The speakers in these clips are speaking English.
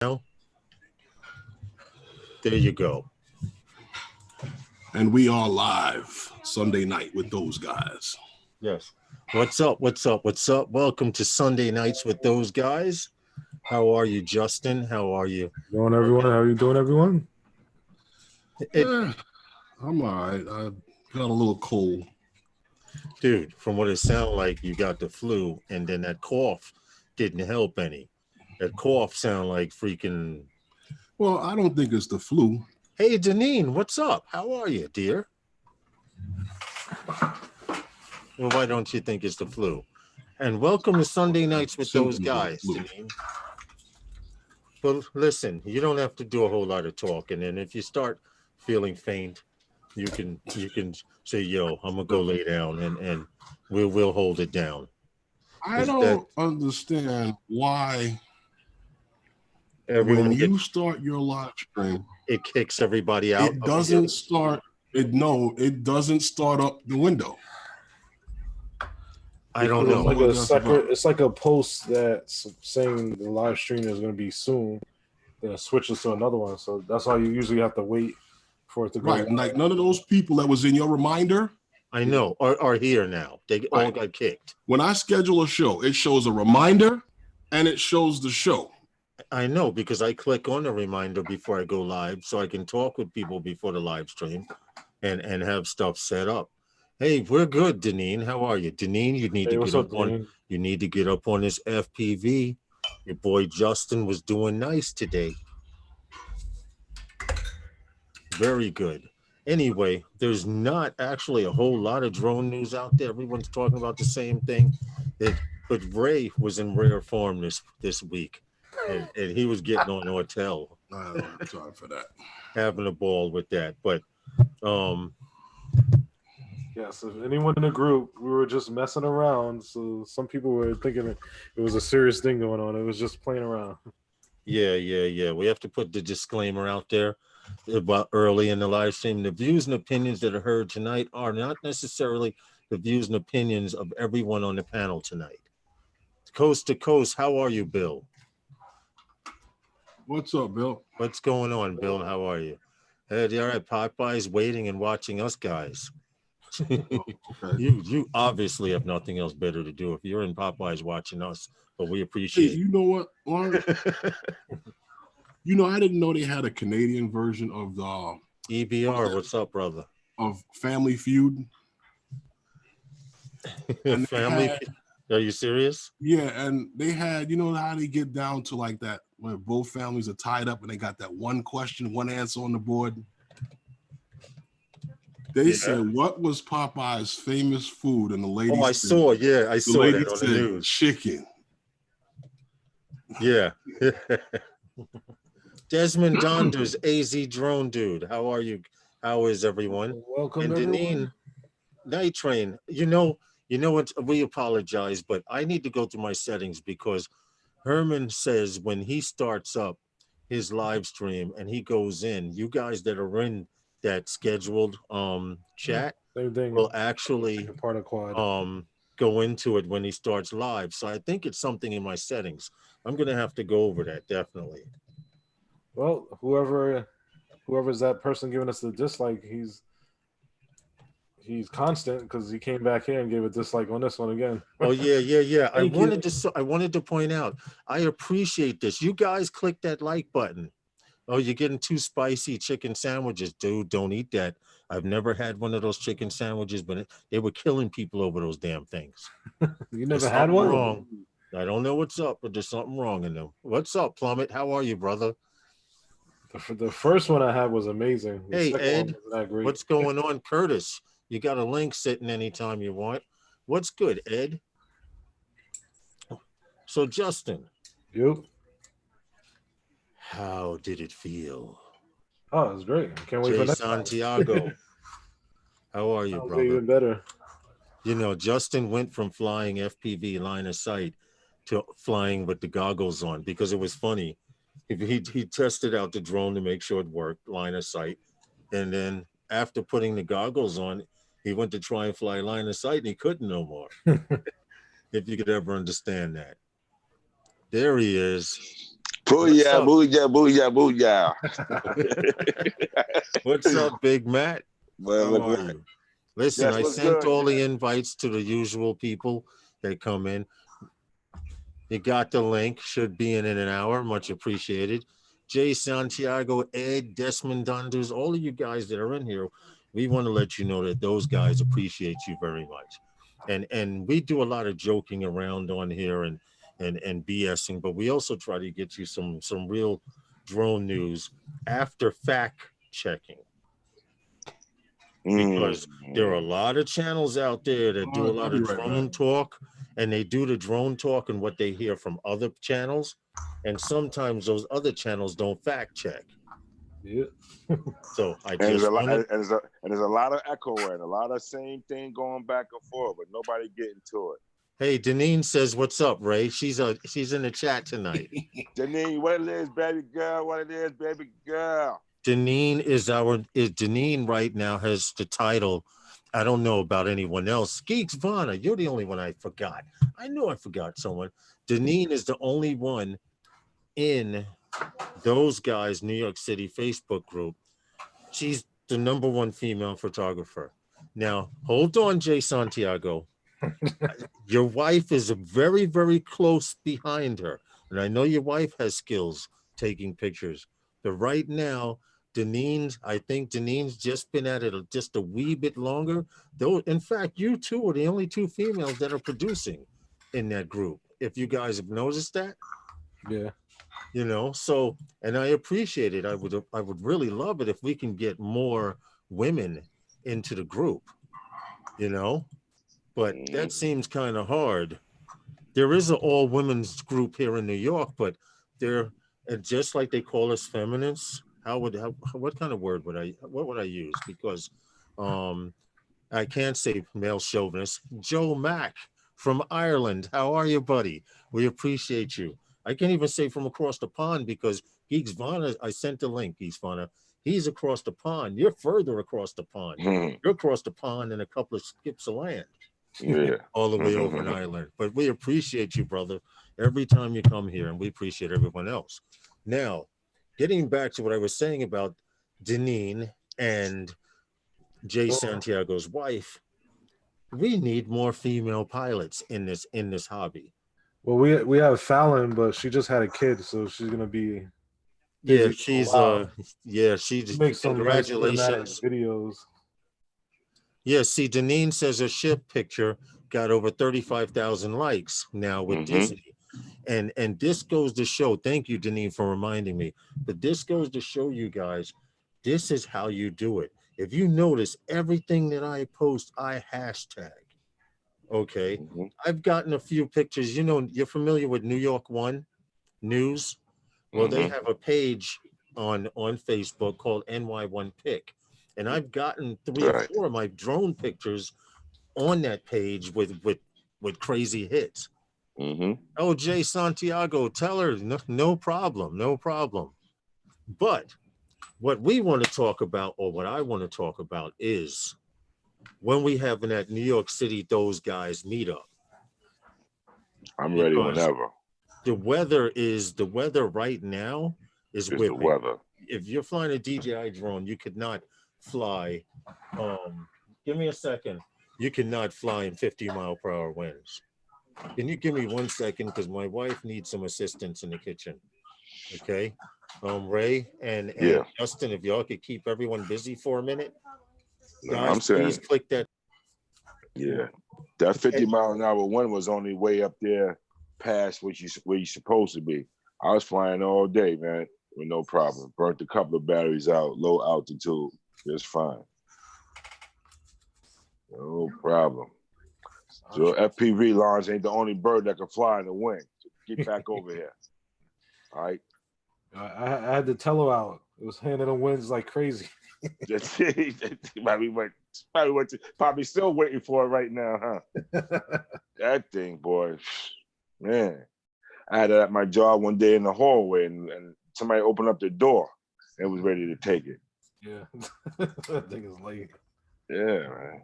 There you go. And we are live Sunday night with those guys. Yes. What's up? What's up? What's up? Welcome to Sunday Nights with those guys. How are you, Justin? How are you? Doing, everyone? How are you doing, everyone? I'm all right. I got a little cold. Dude, from what it sounded like, you got the flu, and then that cough didn't help any. That cough sounded like freaking... Well, I don't think it's the flu. Hey, Deneen, what's up? How are you, dear? Well, why don't you think it's the flu? And welcome to Sunday Nights with those guys, Deneen. Well, listen, you don't have to do a whole lot of talking, and if you start feeling faint, you can say, "Yo, I'm gonna go lay down," and we'll hold it down. I don't understand why everyone when you start your live stream, it kicks everybody out. It doesn't start. It doesn't start up the window. I don't know. Like a separate, it's like a post that's saying the live stream is going to be soon. Then it switches to another one. So that's why you usually have to wait for it to go. Right. Like none of those people that was in your reminder. I know are here now. They all got kicked. When I schedule a show, it shows a reminder and it shows the show. I know because I click on the reminder before I go live so I can talk with people before the live stream and have stuff set up. Hey, we're good, Deneen. How are you? Deneen, you need to get up on this FPV. Your boy Justin was doing nice today. Very good. Anyway, there's not actually a whole lot of drone news out there. Everyone's talking about the same thing. But Ray was in rare form this week. And he was getting on Ortel. Sorry for that. Having a ball with that. But yes, if anyone in the group, we were just messing around. So some people were thinking it was a serious thing going on. It was just playing around. Yeah. We have to put the disclaimer out there about early in the live stream. The views and opinions that are heard tonight are not necessarily the views and opinions of everyone on the panel tonight. Coast to coast, how are you, Bill? What's up, Bill? What's going on, Bill? How are you? You're at Popeyes waiting and watching us guys. Okay. You obviously have nothing else better to do if you're in Popeyes watching us, but we appreciate it. You know what, Lauren? I didn't know they had a Canadian version of the EBR. What's up, brother? Of Family Feud. Are you serious? Yeah, and they had, how they get down to like that when both families are tied up and they got that one question, one answer on the board. They said, what was Popeye's famous food? And the lady I saw that on the news. Chicken. Yeah. Desmond Donders, AZ Drone Dude. How are you? How is everyone? Welcome, and Deneen, Night Train. You know what? We apologize, but I need to go through my settings because Herman says when he starts up his live stream and he goes in, you guys that are in that scheduled chat will actually part of quad. Go into it when he starts live. So I think it's something in my settings. I'm gonna have to go over that definitely. Well, whoever's that person giving us the dislike, he's constant because he came back here and gave a dislike on this one again. Oh yeah. I wanted to point out, I appreciate this. You guys click that like button. Oh, you're getting too spicy chicken sandwiches, dude. Don't eat that. I've never had one of those chicken sandwiches, but they were killing people over those damn things. You never had one? Wrong. I don't know what's up, but there's something wrong in them. What's up, Plummet? How are you, brother? The first one I had was amazing. Hey, Ed, what's going on? Curtis, you got a link sitting anytime you want. What's good, Ed? So, Justin. Yep. How did it feel? Oh, it was great. Can't wait for next Santiago. How are you, brother? Even better. Justin went from flying FPV line of sight to flying with the goggles on because it was funny. He tested out the drone to make sure it worked, line of sight. And then after putting the goggles on, he went to try and fly line of sight and he couldn't no more. If you could ever understand that. There he is. Booyah, booyah, booyah, booyah. What's up, Big Matt? Well, How look, are look. you? Listen, Yes, I what's sent good? all the invites to the usual people that come in. You got the link. Should be in an hour. Much appreciated. Jay Santiago, Ed, Desmond Dundas, all of you guys that are in here, we want to let you know that those guys appreciate you very much. And we do a lot of joking around on here and BSing, but we also try to get you some real drone news after fact checking. Because there are a lot of channels out there that do a lot of drone talk, and they do the drone talk and what they hear from other channels, and sometimes those other channels don't fact check. Yeah. So I And there's just a lot, wanted, and there's a lot of echo and a lot of same thing going back and forth, but nobody getting to it. hey, Deneen says, "What's up, Ray?" She's in the chat tonight. Deneen, what it is, baby girl? What it is, baby girl? Deneen Deneen right now has the title. I don't know about anyone else. Geeks Vana, you're the only one I forgot. I knew I forgot someone. Deneen is the only one in those guys' New York City Facebook group. She's the #1 female photographer. Now, hold on, Jay Santiago. Your wife is very, very close behind her. And I know your wife has skills taking pictures. But right now, I think Deneen's just been at it just a wee bit longer. Though, in fact, you two are the only 2 females that are producing in that group. If you guys have noticed that. Yeah. So, and I appreciate it. I would really love it if we can get more women into the group, but that seems kind of hard. There is an all women's group here in New York, but they're just like they call us feminists. What kind of word what would I use? Because I can't say male chauvinist. Joe Mack from Ireland. How are you, buddy? We appreciate you. I can't even say from across the pond because Geeks Vana, I sent the link, Geeks Vana. He's across the pond. You're further across the pond. You're across the pond in a couple of skips of land. Yeah. All the way over in Ireland. But we appreciate you, brother, every time you come here, and we appreciate everyone else. Now, getting back to what I was saying about Deneen and Jay Santiago's wife, we need more female pilots in this hobby. Well, we have Fallon, but she just had a kid, so she's gonna be Yeah, she makes some nice congratulations. videos. Yeah, see, Deneen says her ship picture got over 35,000 likes now with Disney. And this goes to show, thank you, Deneen, for reminding me, but this goes to show you guys, this is how you do it. If you notice, everything that I post, I hashtag. Okay. I've gotten a few pictures. You're familiar with New York One News? Well, they have a page on Facebook called NY1 Pick. And I've gotten 3 or 4 of my drone pictures on that page with crazy hits. Oh, Jay Santiago, tell her no problem. But what we want to talk about, or what I want to talk about, is when we have that New York City Those Guys meetup. I'm ready whenever. The weather right now is whipping. The weather. If you're flying a DJI drone, you could not fly. Give me a second. You cannot fly in 50-mile-per-hour winds. Can you give me 1 second? Because my wife needs some assistance in the kitchen. Okay. Ray and Justin, if y'all could keep everyone busy for a minute. Guys, I'm saying, please click that. Yeah. That 50-mile-an-hour wind was only way up there past where you're supposed to be. I was flying all day, man, with no problem. Burnt a couple of batteries out, low altitude. Just fine. No problem. So FPV launch ain't the only bird that can fly in the wind. So get back over here. All right. I had the tele out. It was handing the winds like crazy. Probably still waiting for it right now, huh? That thing, boy, man. I had it at my job one day in the hallway, and somebody opened up the door and was ready to take it. Yeah, that thing is late. Yeah, man.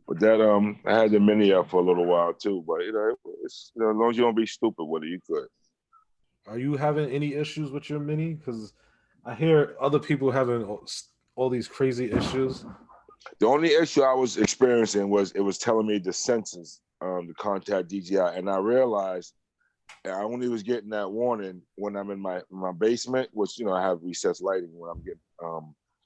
But that I had the mini up for a little while too. But it's, as long as you don't be stupid with it, you could. Are you having any issues with your Mini? Because I hear other people having all these crazy issues. The only issue I was experiencing was it was telling me the sensors, the contact DJI, and I realized I only was getting that warning when I'm in my basement, which I have recessed lighting when I'm getting.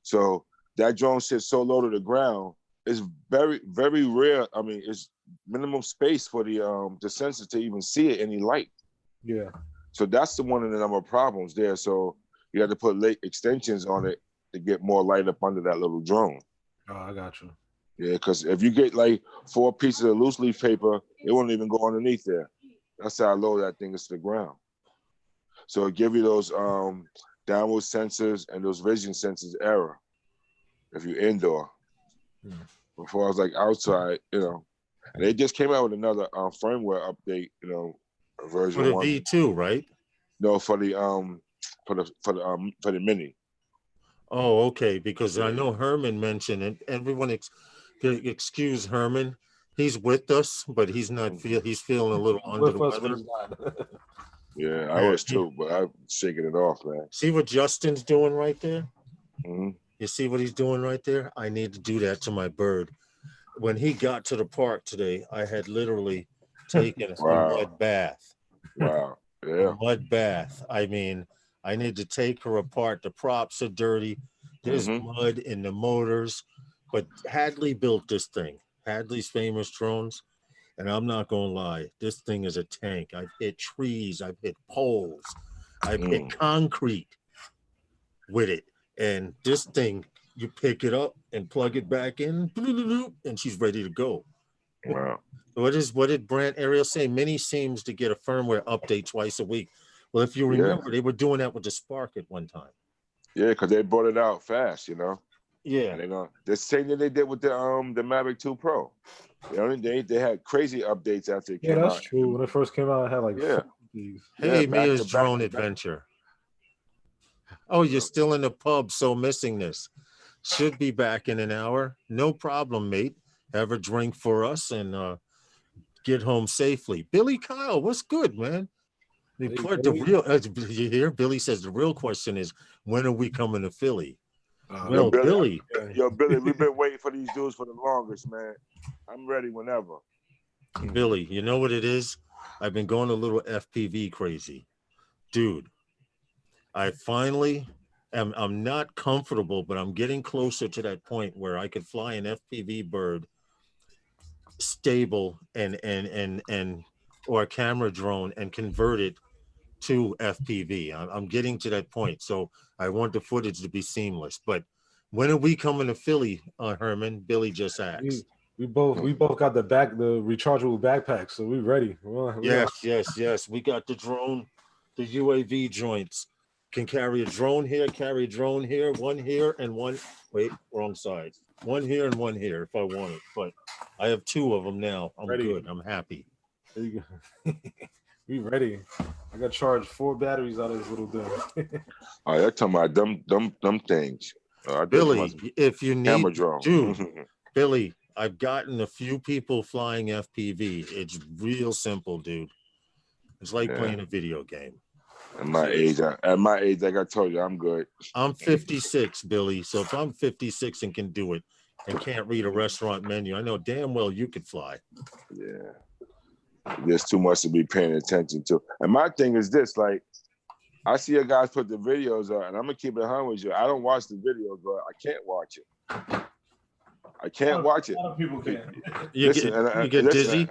So that drone sits so low to the ground. It's very, very rare. I mean, it's minimum space for the sensor to even see it any light. Yeah. So that's one of the number of problems there. So you have to put late extensions on it to get more light up under that little drone. Oh, I got you. Yeah, because if you get like 4 pieces of loose leaf paper, it won't even go underneath there. That's how low that thing is to the ground. So it give you those downward sensors and those vision sensors error if you're indoor. Before I was like outside, and they just came out with another firmware update, version For the 1. V2, right? No, for the Mini. Oh, okay. Because I know Herman mentioned it. Everyone excuse Herman. He's with us, but he's not he's feeling a little under the weather. Yeah, I was too, but I'm shaking it off, man. See what Justin's doing right there? Mm-hmm. You see what he's doing right there? I need to do that to my bird. When he got to the park today, I had literally taken a mud bath. Wow. Yeah. A mud bath. I mean, I need to take her apart. The props are dirty. There's mud in the motors. But Hadley built this thing. Hadley's famous drones. And I'm not going to lie. This thing is a tank. I've hit trees. I've hit poles. I've hit concrete with it. And this thing, you pick it up and plug it back in, and she's ready to go. Wow. What did Brant Ariel say? Mini seems to get a firmware update twice a week. Well, if you remember, they were doing that with the Spark at one time. Yeah, because they brought it out fast, Yeah. And the same thing they did with the Mavic 2 Pro. They had crazy updates after it came out. Yeah, that's true. When it first came out, it had like Hey, Mia's drone adventure. Oh, you're still in the pub, so missing this. Should be back in an hour. No problem, mate. Have a drink for us and get home safely. Billy Kyle, what's good, man? You hear? Billy says the real question is, when are we coming to Philly? Well, Billy, we've been waiting for these dudes for the longest, man. I'm ready whenever. Billy, you know what it is? I've been going a little FPV crazy. Dude, I finally I'm not comfortable, but I'm getting closer to that point where I could fly an FPV bird stable and or a camera drone and convert it to FPV. I'm getting to that point. So I want the footage to be seamless. But when are we coming to Philly, Herman? Billy just asked. We both got the rechargeable backpack, so we're ready. Yes. We got the drone, the UAV joints. Can carry a drone here, one here, and one. Wait, wrong side. One here and one here if I want it. But I have 2 of them now. I'm good. I'm happy. There you go. We ready. I got charged 4 batteries out of this little thing. Oh, you're talking about them things. Billy, if you need, dude, Billy, I've gotten a few people flying FPV. It's real simple, dude. It's like playing a video game. At my age, like I told you, I'm good. I'm 56, Billy. So if I'm 56 and can do it and can't read a restaurant menu, I know damn well you could fly. Yeah. There's too much to be paying attention to. And my thing is this, like, I see you guys put the videos up, and I'm going to keep it 100 with you. I don't watch the videos, but I can't watch it. I can't watch it. A lot of people can. You get dizzy?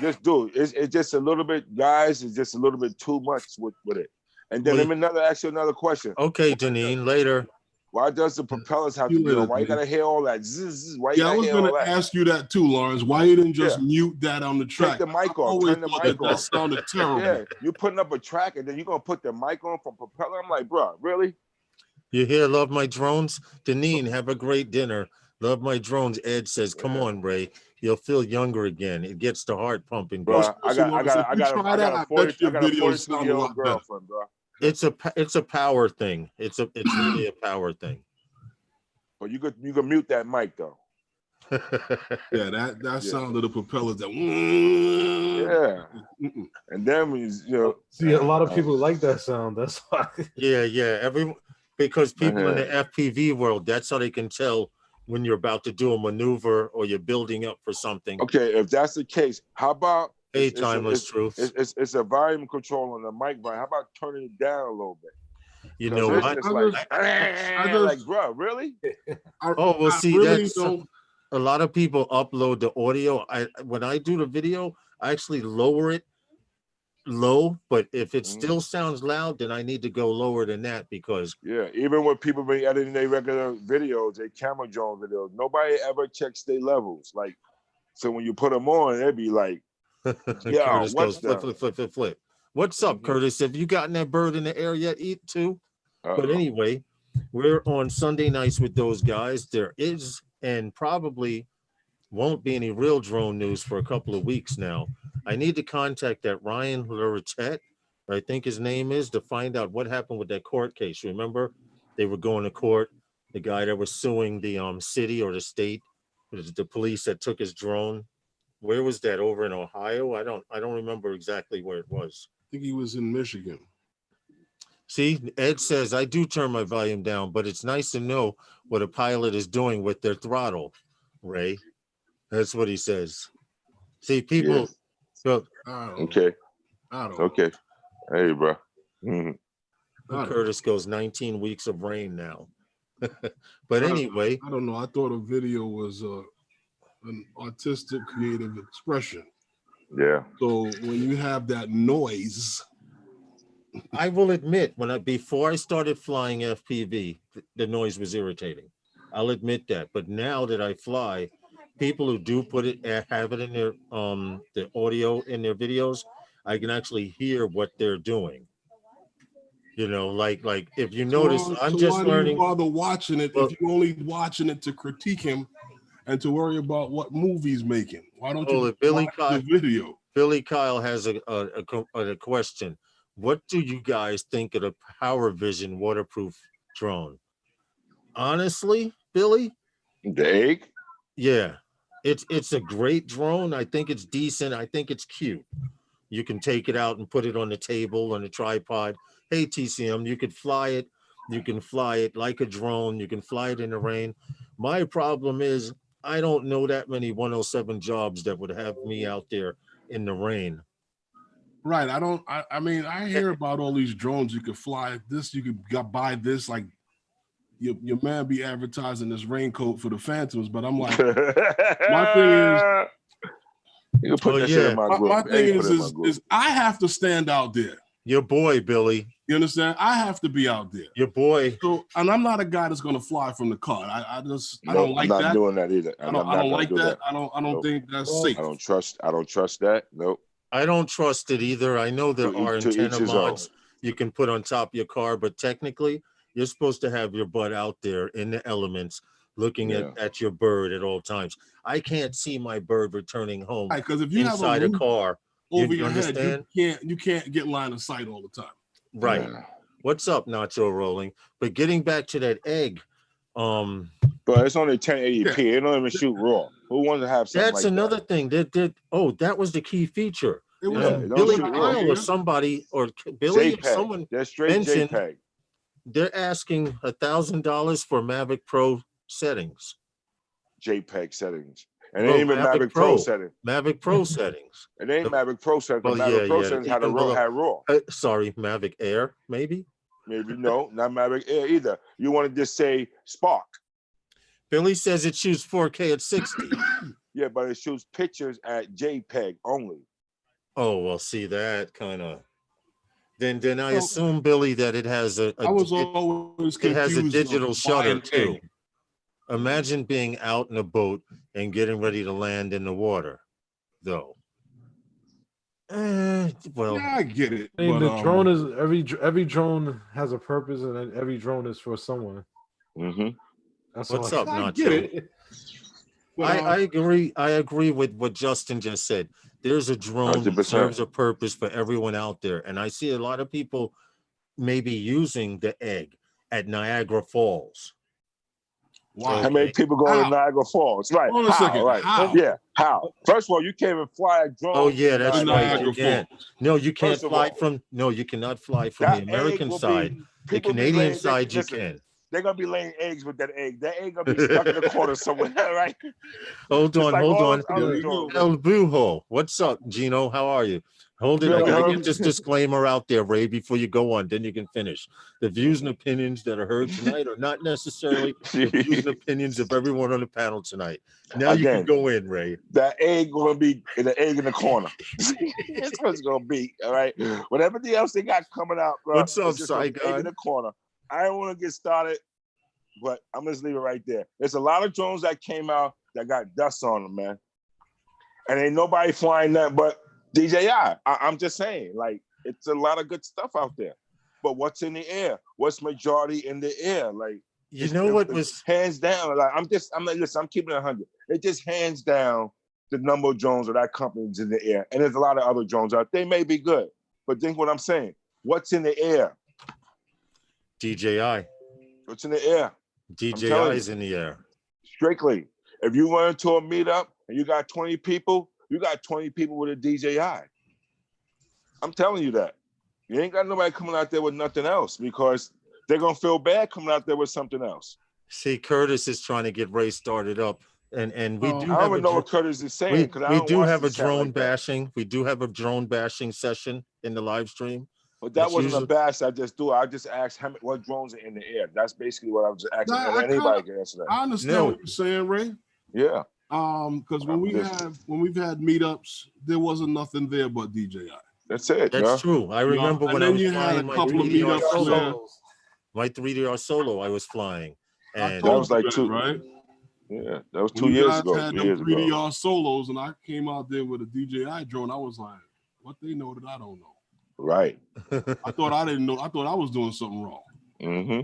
Just do it. It's just a little bit, guys, it's just a little bit too much with it. And then let me ask you another question. Okay, Deneen, later. Why does the propellers have to do it? Why you gotta hear all that? Zzz, why I was gonna ask you that too, Lawrence. Why you didn't just mute that on the track? Take the mic off. Turn the mic off. That sounded terrible. Yeah, you're putting up a track and then you're gonna put the mic on from propeller. I'm like, bro, really? You hear love my drones? Deneen, have a great dinner. Love my drones. Ed says, come on, Ray. You'll feel younger again. It gets the heart pumping. Bro, I got a 42-year-old girlfriend, bro. It's a power thing. It's really a power thing. But you could mute that mic though. Yeah, that sound of the propellers. That Yeah. And then when See, a lot of people like that sound. That's why. Yeah. Because people in the Yeah. FPV world, that's how they can tell when you're about to do a maneuver or you're building up for something. Okay, if that's the case, how about Hey, timeless truths. it's a volume control on the mic volume. How about turning it down a little bit? You know what? It's like, bro, really? Oh, well, see, really that's don't. a lot of people upload the audio. When I do the video, I actually lower it low, but if it still sounds loud, then I need to go lower than that because Even when people be editing their regular videos, their camera drone videos, nobody ever checks their levels. Like, so when you put them on, they'd be like, "Yo, Curtis what's goes flip. What's up, Curtis? Have you gotten that bird in the air yet? Eat too? But anyway, we're on Sunday nights with those guys. There is and probably won't be any real drone news for a couple of weeks now. I need to contact that Ryan Latourette, I think his name is, to find out what happened with that court case. Remember, they were going to court. The guy that was suing the city or the state, it was the police that took his drone. Where was that? Over in Ohio? I don't remember exactly where it was. I think he was in Michigan. See, Ed says I do turn my volume down, but it's nice to know what a pilot is doing with their throttle, Ray. That's what he says. See, people. So, okay. Okay. Hey, bro. Curtis goes 19 weeks of rain now. But anyway, I don't know. I thought a video was an artistic creative expression. Yeah. So when you have that noise, I will admit, before I started flying FPV, the noise was irritating. I'll admit that. But now that I fly, people who do have it in their the audio in their videos, I can actually hear what they're doing. You know, like if you notice, I'm just learning. Why do you bother watching it if you're only watching it to critique him and to worry about what movie he's making? Why don't you watch the video? Billy Kyle has a question. What do you guys think of the Power Vision waterproof drone? Honestly, Billy? The egg? Yeah. It's a great drone. I think it's decent. I think it's cute. You can take it out and put it on the table, on a tripod. Hey, TCM, you could fly it. You can fly it like a drone. You can fly it in the rain. My problem is I don't know that many 107 jobs that would have me out there in the rain. Right. I mean, I hear about all these drones. You could fly this. You could buy this. Like your man be advertising this raincoat for the Phantoms. But I'm like, my thing is, you can put that shit in my group. My thing is I have to stand out there. Your boy, Billy. You understand? I have to be out there. Your boy. So, and I'm not a guy that's going to fly from the car. I don't like that. that. I'm not doing that either. I don't like that. I don't think that's safe. I don't trust that. Nope. I don't trust it either. I know there are antenna mods you can put on top of your car, but technically you're supposed to have your butt out there in the elements looking at your bird at all times. I can't see my bird returning home because if you inside have a car over your head, you can't get line of sight all the time. Right. Yeah. What's up, Nacho Rolling? But getting back to that egg, but it's only 1080p. It don't even shoot raw. Who wants to have something that's another thing. That was the key feature. It was Billy Kyle or somebody or Billy or someone. They're straight JPEG. They're asking $1,000 for Mavic Pro settings. JPEG settings. And it ain't even Mavic Pro settings. Mavic Pro settings. It ain't Mavic Pro settings. Well, Mavic Pro settings had raw. Sorry, Mavic Air, maybe? Maybe no, not Mavic Air either. You want to just say Spark. Billy says it shoots 4K at 60. Yeah, but it shoots pictures at JPEG only. Oh, well, see that kind of. Then I assume, Billy, that it has a digital shutter too. Imagine being out in a boat and getting ready to land in the water, though. Well, yeah, I get it. I mean, the drone is every drone has a purpose, and every drone is for someone. Mm-hmm. What's up, Nacho? I agree. I agree with what Justin just said. There's a drone that serves a purpose for everyone out there, and I see a lot of people maybe using the egg at Niagara Falls. Wow. How many people go to Niagara Falls? Right. Hold on a second. Right. How? Yeah. How? First of all, you can't even fly a drone. Oh yeah, in that's Niagara right. You can't. Falls. No, you can't First of fly all, from. No, you cannot fly from that the egg American will side. be. The People be Canadian laying. side, you Listen, can. they're gonna be laying eggs with that egg. That egg gonna be stuck in the corner somewhere, right? Hold Just on, like hold all on. those other drones. El Bujo, what's up, Gino? How are you? Hold it. I Billy gotta Herb. get this disclaimer out there, Ray, before you go on. Then you can finish. The views and opinions that are heard tonight are not necessarily the views and opinions of everyone on the panel tonight. Now you can go in, Ray. That egg gonna be the egg in the corner. That's what it's gonna be. All right. With everything else they got coming out, bro. What's up, it's just an egg in Saigon? the corner. I don't want to get started, but I'm just leave it right there. There's a lot of drones that came out that got dust on them, man. And ain't nobody flying that but DJI. I'm just saying, like, it's a lot of good stuff out there. But what's in the air? What's majority in the air? Like, You know what was hands down? Like, I'm keeping it 100. It just hands down the number of drones of that company's in the air. And there's a lot of other drones out. They may be good, but think what I'm saying. What's in the air? DJI. What's in the air? DJI is in the air. Strictly. If you went to a meetup and you got 20 people, you got 20 people with a DJI. I'm telling you that. You ain't got nobody coming out there with nothing else because they're going to feel bad coming out there with something else. See, Curtis is trying to get Ray started up. And we do I don't have even know what Curtis is saying because I we don't do watch have a the chat drone like that. bashing. We do have a drone bashing session in the live stream. But that That's wasn't usually- a bash. I just asked what drones are in the air. That's basically what I was just asking. Nah, and anybody can answer that. I understand No. what you're saying, Ray. Yeah. Because when we've had meetups, there wasn't nothing there but DJI. That's it. That's yeah. true. I remember and when I then was you had flying a my couple of 3DR meetups solo. there. My 3DR solo, I was flying. I And told That was you like that, two- right? Yeah. That was When 2 you years guys ago. had 3 them years ago. 3DR solos, and I came out there with a DJI drone, I was like, what they know that I don't know. Right. I thought I didn't know. I thought I was doing something wrong. Mm-hmm.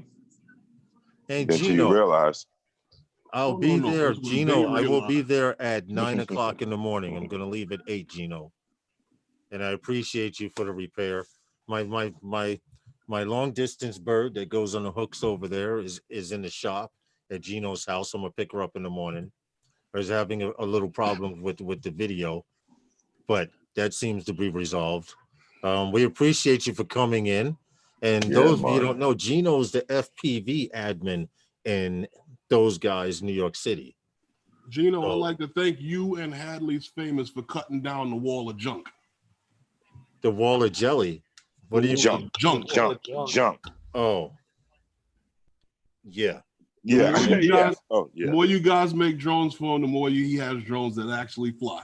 and Until you Gino, realize. I'll be there. This was Gino, day I will realized. be there at 9 o'clock in the morning. I'm gonna leave at 8, Gino. And I appreciate you for the repair. My long distance bird that goes on the hooks over there is in the shop at Gino's house. I'm gonna pick her up in the morning. I was having a little problem with the video, but that seems to be resolved. We appreciate you for coming in. And Yeah, those of you who man. don't know, Gino's the FPV admin in those guys, New York City. Gino, So- I'd like to thank you and Hadley's Famous for cutting down the wall of junk. The wall of jelly. What do you mean? Junk. Junk. Oh, yeah. Yeah. The more you yeah. guys- Oh, The yeah. more you guys make drones for him, the more he has drones that actually fly.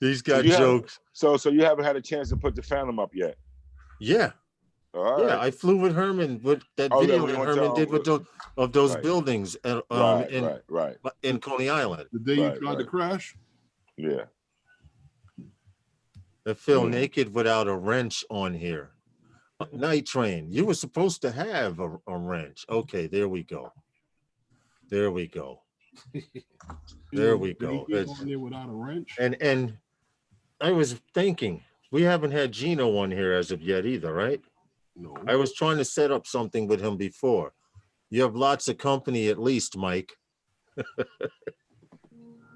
He's got you have- jokes. So you haven't had a chance to put the Phantom up yet. Yeah. All Yeah, right. I flew with Herman with that Oh, yeah, video we that went Herman to- did with those Right. buildings Right. in Coney Island. The day you Right, tried to right. crash, Yeah. That fell Mm. naked without a wrench on here. Night Train, you were supposed to have a wrench. Okay, there we go. There we go. There we did he go. get It's- on there without a wrench. And I was thinking, we haven't had Gino on here as of yet either, right? No. I was trying to set up something with him before. You have lots of company at least, Mike.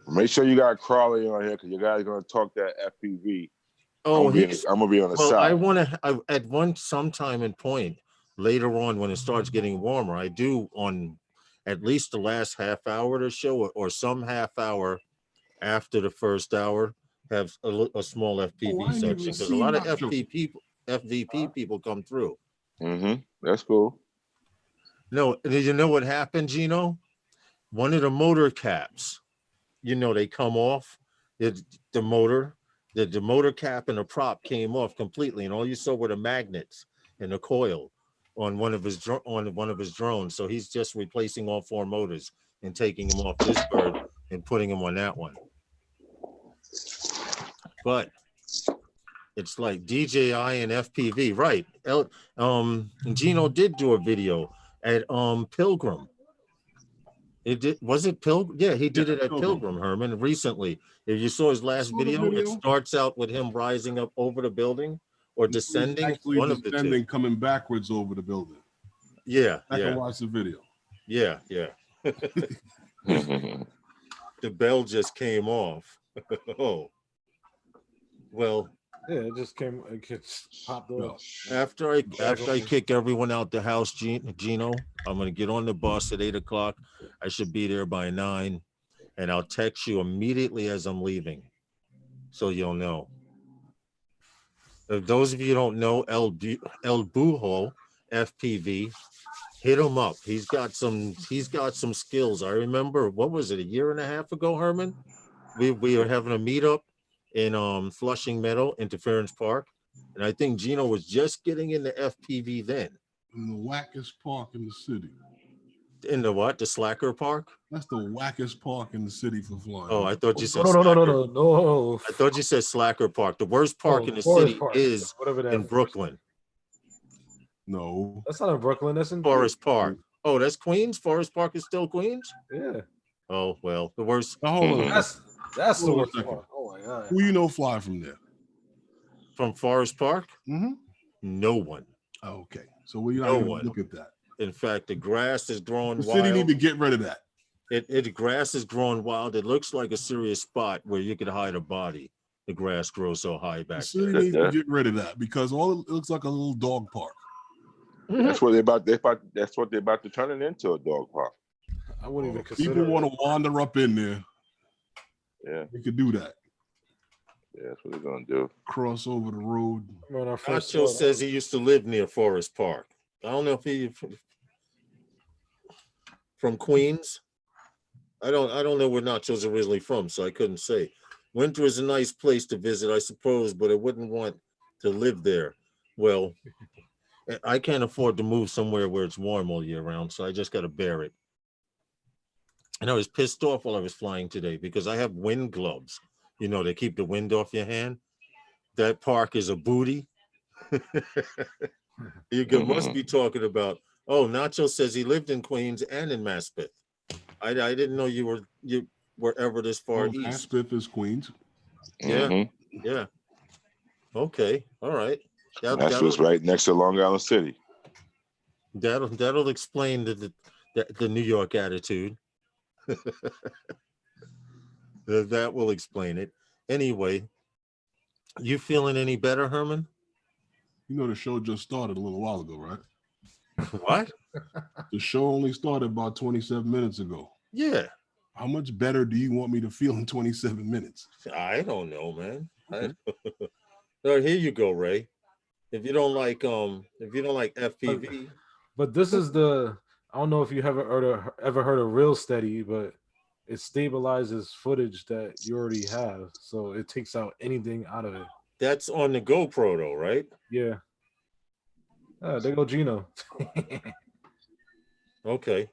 Make sure you got Crawley on here because you guys are gonna talk that FPV. Oh, I'm he's gonna be on the well. I side. want to at sometime and point later on when it starts getting warmer. I do on at least the last half hour to show or some half hour after the first hour have a small FPV I didn't even section because a see lot of Nacho. FVP people come through. Mm-hmm. That's cool. No, did you know what happened, Gino? One of the motor caps, they come off. The motor cap and the prop came off completely, and all you saw were the magnets and the coil on one of his drones. So he's just replacing all 4 motors and taking them off this bird and putting them on that one. But it's like DJI and FPV, right? Gino did do a video at Pilgrim. Was it Pilgrim? Yeah, he did it at Pilgrim, Herman, recently. If you saw his last video, it starts out with him rising up over the building or descending. Actually One of the two. descending, coming backwards over the building. Yeah, I can yeah, watch the video. yeah, yeah. The bell just came off. Oh, well, Yeah, it just came. It gets popped No. off. after I kick everyone out the house, Gino, I'm gonna get on the bus at 8 o'clock. I should be there by 9, and I'll text you immediately as I'm leaving, so you'll know. If those of you don't know El Bujo, FPV, hit him up. He's got some skills. I remember, what was it, a year and a half ago, Herman? We were having a meetup in Flushing Meadow, Interference Park, and I think Gino was just getting into FPV then. In the wackest park in the city. In the what? The Slacker Park? That's the wackest park in the city for flying. Oh, I thought you said No. I thought you said Slacker Park. The worst park in the Forest city Park, is whatever that in Brooklyn. No. That's not in Brooklyn. That's in Forest Park. Oh, that's Queens? Forest Park is still Queens? Yeah. Oh, well, the worst. Now, hold on. That's the Hold on a worst second. part. Oh my god. Who you know fly from there? From Forest Park? Mm-hmm. No one. Okay. So we not No even one. look at that. In fact, the grass is growing The city need wild. to get rid of that. The grass is growing wild. It looks like a serious spot where you could hide a body. The grass grows so high The back city there. needs to get rid of that because all it looks like a little dog park. That's what that's what they're about to turn it into, a dog park. I wouldn't even consider People want it. to wander up in there. Yeah, They could do that. yeah, that's what they're gonna do. Cross over the road. When I first Nacho saw that, says he used to live near Forest Park. I don't know if he from Queens. I don't know where Nacho's originally from, so I couldn't say. Winter is a nice place to visit, I suppose, but I wouldn't want to live there. Well, I can't afford to move somewhere where it's warm all year round, so I just got to bear it. And I was pissed off while I was flying today because I have wind gloves. You know, they keep the wind off your hand. That park is a booty. Must be talking about, oh, Nacho says he lived in Queens and in Maspeth. I didn't know you were ever this far east. Aspeth is Queens. Yeah, Mhm. yeah. Okay, all right. That's what's right next to Long Island City. That'll explain the New York attitude. That will explain it. Anyway, you feeling any better, Herman? You know the show just started a little while ago, right? What? The show only started about 27 minutes ago. Yeah. How much better do you want me to feel in 27 minutes? I don't know, man. All right, here you go, Ray. If you don't like FPV, but this is I don't know if you ever heard of Real Steady, but it stabilizes footage that you already have, so it takes out anything out of it. that's on the GoPro though, right? Yeah. There go Gino. Okay.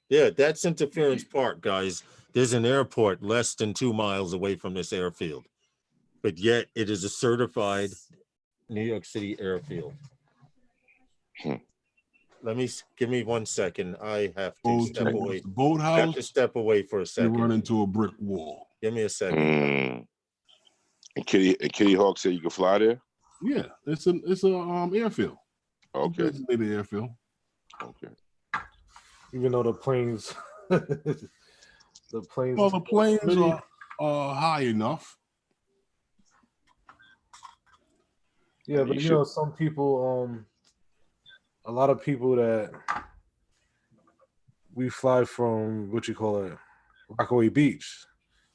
Yeah, that's Interference Park, guys. There's an airport less than 2 miles away from this airfield, but yet it is a certified New York City airfield. Give me 1 second. I have to step away. The boathouse. I have to step away for a You second. run into a brick wall. Give me a second. And Kitty Hawk said you can fly there. Yeah, it's a airfield. Okay. It's a designated airfield. Okay. Even though the planes, Well, the planes are high enough. Yeah, but you know, some people, a lot of people that we fly from, Rockaway Beach.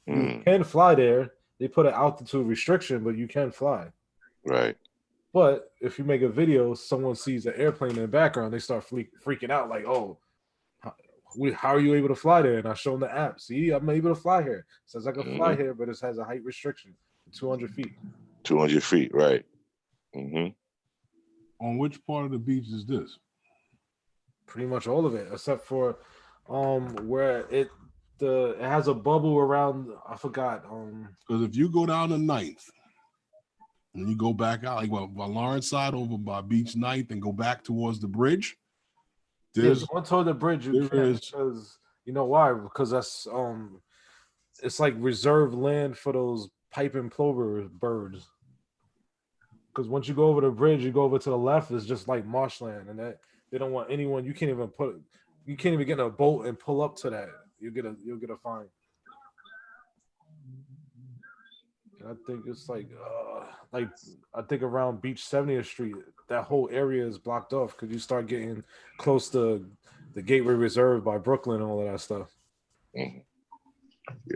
You can fly there. They put an altitude restriction, but you can fly. Right. But if you make a video, someone sees an airplane in the background, they start freaking out like, oh, how are you able to fly there? And I show them the app. See, I'm able to fly here. It says I can fly here, but it has a height restriction, 200 feet. 200 feet, right. On which part of the beach is this? Pretty much all of it, except for where it has a bubble around. I forgot. Because if you go down to 9th and you go back out, like by Lawrence side over by Beach 9th and go back towards the bridge, there's one toward the bridge. You can't, because you know why? Because that's it's like reserved land for those pipe and plover birds. Because once you go over the bridge, you go over to the left, it's just like marshland, and They don't want anyone. You can't even get in a boat and pull up to that. You'll get a fine. And I think it's like I think around Beach 70th Street, that whole area is blocked off because you start getting close to the Gateway Reserve by Brooklyn and all of that stuff. Yeah,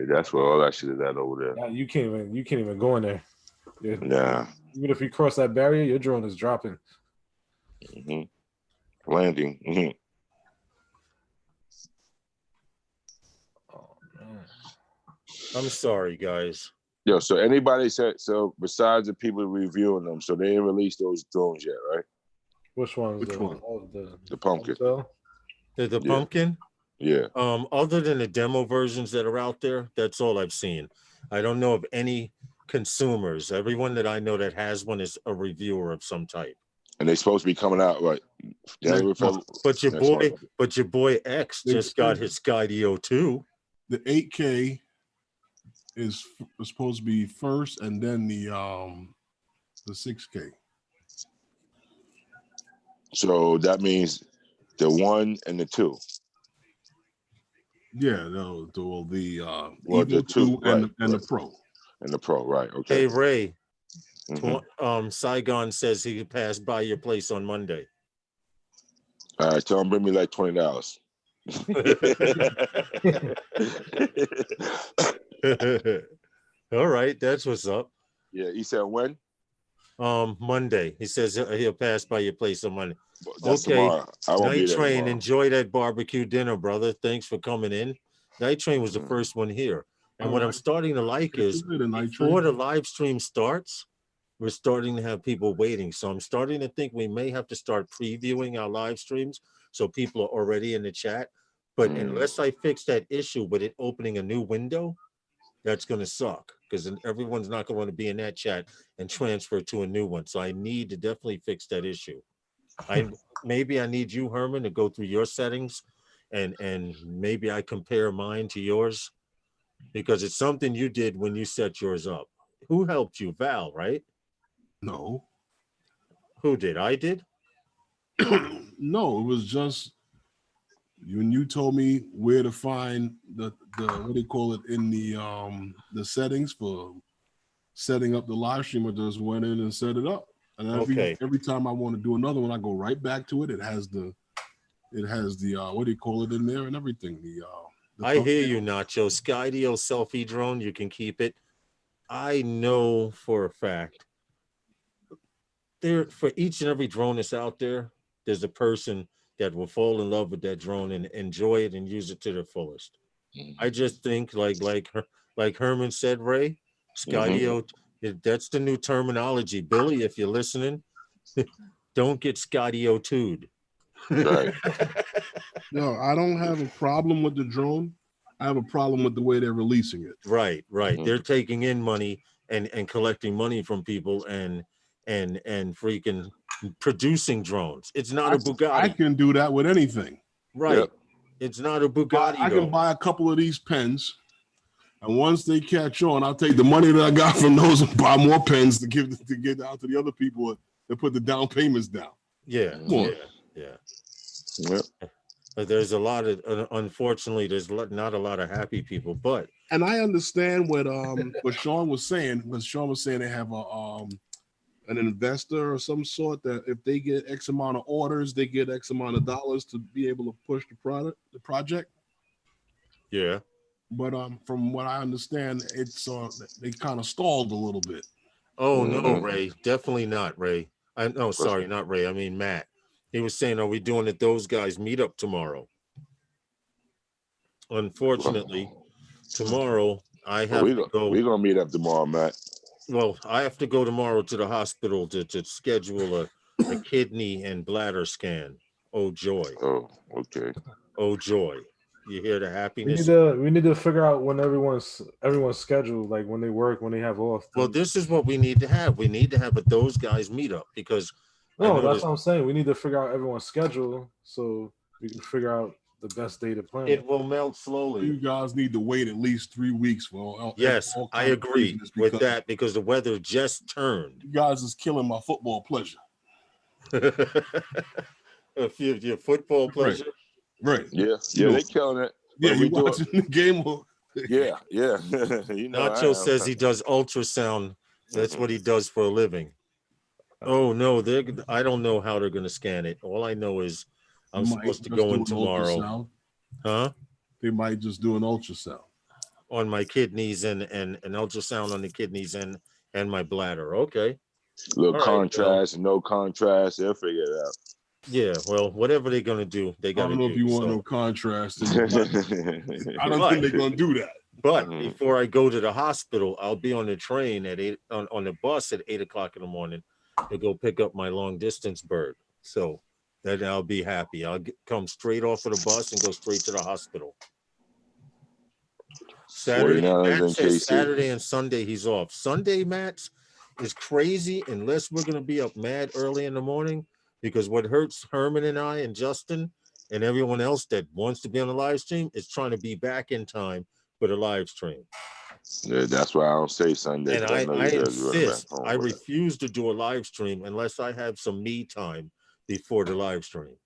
that's where all that shit is at over there. Yeah, you can't even go in there. Yeah. Even if you cross that barrier, your drone is dropping. Landing. Oh man. I'm sorry, guys. Yo, so anybody said so besides the people reviewing them, so they ain't released those drones yet, right? Which one? Which one? The pumpkin. The pumpkin? Yeah. Other than the demo versions that are out there, that's all I've seen. I don't know of any consumers. Everyone that I know that has one is a reviewer of some type. And they're supposed to be coming out right. But your boy X just got his Skydio 2. The 8K is supposed to be first, and then the 6K. So that means the 1 and the 2. Yeah, no, the the 2 and the Pro. And the Pro, right? Okay. Hey Ray, Saigon says he could pass by your place on Monday. All right, tell him bring me like $20. All right, that's what's up. Yeah, he said when? Monday. He says he'll pass by your place on Monday. That's okay. Tomorrow. I won't be Night there Train, tomorrow. enjoy that barbecue dinner, brother. Thanks for coming in. Night Train was the first one here. And what I'm starting to like is before the live stream starts, we're starting to have people waiting. So I'm starting to think we may have to start previewing our live streams so people are already in the chat. But unless I fix that issue with it opening a new window, that's going to suck because everyone's not going to want to be in that chat and transfer to a new one. So I need to definitely fix that issue. Maybe I need you, Herman, to go through your settings and maybe I compare mine to yours because it's something you did when you set yours up. Who helped you? Val, right? No. Who did? I did? No, it was just when you told me where to find the what do you call it in the settings for setting up the live stream. I just went in and set it up. And every time I want to do another one, I go right back to it. It has the what do you call it in there and everything. I hear you, Nacho. Skydio selfie drone, you can keep it. I know for a fact there for each and every drone that's out there, there's a person that will fall in love with that drone and enjoy it and use it to their fullest. I just think like Herman said, Ray, Skydio, that's the new terminology. Billy, if you're listening, don't get Skydio 2'd. Right. No, I don't have a problem with the drone. I have a problem with the way they're releasing it. Right. They're taking in money and collecting money from people and freaking producing drones. It's not a Bugatti. I can do that with anything. Right. Yep. It's not a Bugatti. I can buy a couple of these pens, and once they catch on, I'll take the money that I got from those and buy more pens to get out to the other people and put the down payments down. Yeah. Yep. But there's a lot of unfortunately, there's not a lot of happy people, but and I understand what Sean was saying. When Sean was saying they have an investor or some sort that if they get X amount of orders, they get X amount of dollars to be able to push the project. Yeah. But from what I understand, it's they kind of stalled a little bit. Oh no, Ray, definitely not, Ray. Sorry, not Ray. I mean Matt. He was saying, "Are we doing it? Those guys meet up tomorrow?" Unfortunately, tomorrow I have to go. We're gonna meet up tomorrow, Matt. Well, I have to go tomorrow to the hospital to schedule a kidney and bladder scan. Oh joy! Oh, okay. Oh joy! You hear the happiness? We need to figure out when everyone's scheduled, like when they work, when they have off. Well, this is what we need to have. We need to have those guys meet up because. No, that's what I'm saying. We need to figure out everyone's schedule so we can figure out the best day to plan. It will melt slowly. You guys need to wait at least 3 weeks for. Yes, I agree with that because the weather just turned. You guys is killing my football pleasure. Your football pleasure. Right. Yeah, You know, they killing it. Yeah, But you we do watching the game. it. Yeah. You know, Nacho says he does ultrasound. That's what he does for a living. Oh no, I don't know how they're gonna scan it. All I know is I'm supposed to go in tomorrow. Ultrasound. Huh? They might just do an ultrasound On my kidneys and an ultrasound on the kidneys and my bladder. Okay. little All right, contrast and no contrast. They'll figure it out. Yeah, well, whatever they're gonna do, they I gotta don't know do. if you want so. no contrast. I don't think they're gonna do that. But before I go to the hospital, I'll be on the train at 8 on the bus at 8 o'clock in the morning to go pick up my long distance bird. So that I'll be happy. I'll come straight off of the bus and go straight to the hospital. Saturday, 49ers Matt and says KC. Saturday and Sunday he's off. Sunday, Matt, is crazy unless we're gonna be up mad early in the morning, because what hurts Herman and I and Justin and everyone else that wants to be on the live stream is trying to be back in time for the live stream. Yeah, that's why I don't say Sunday. And I know I you guys are running back insist, home I with it. refuse to do a live stream unless I have some me time before the live stream.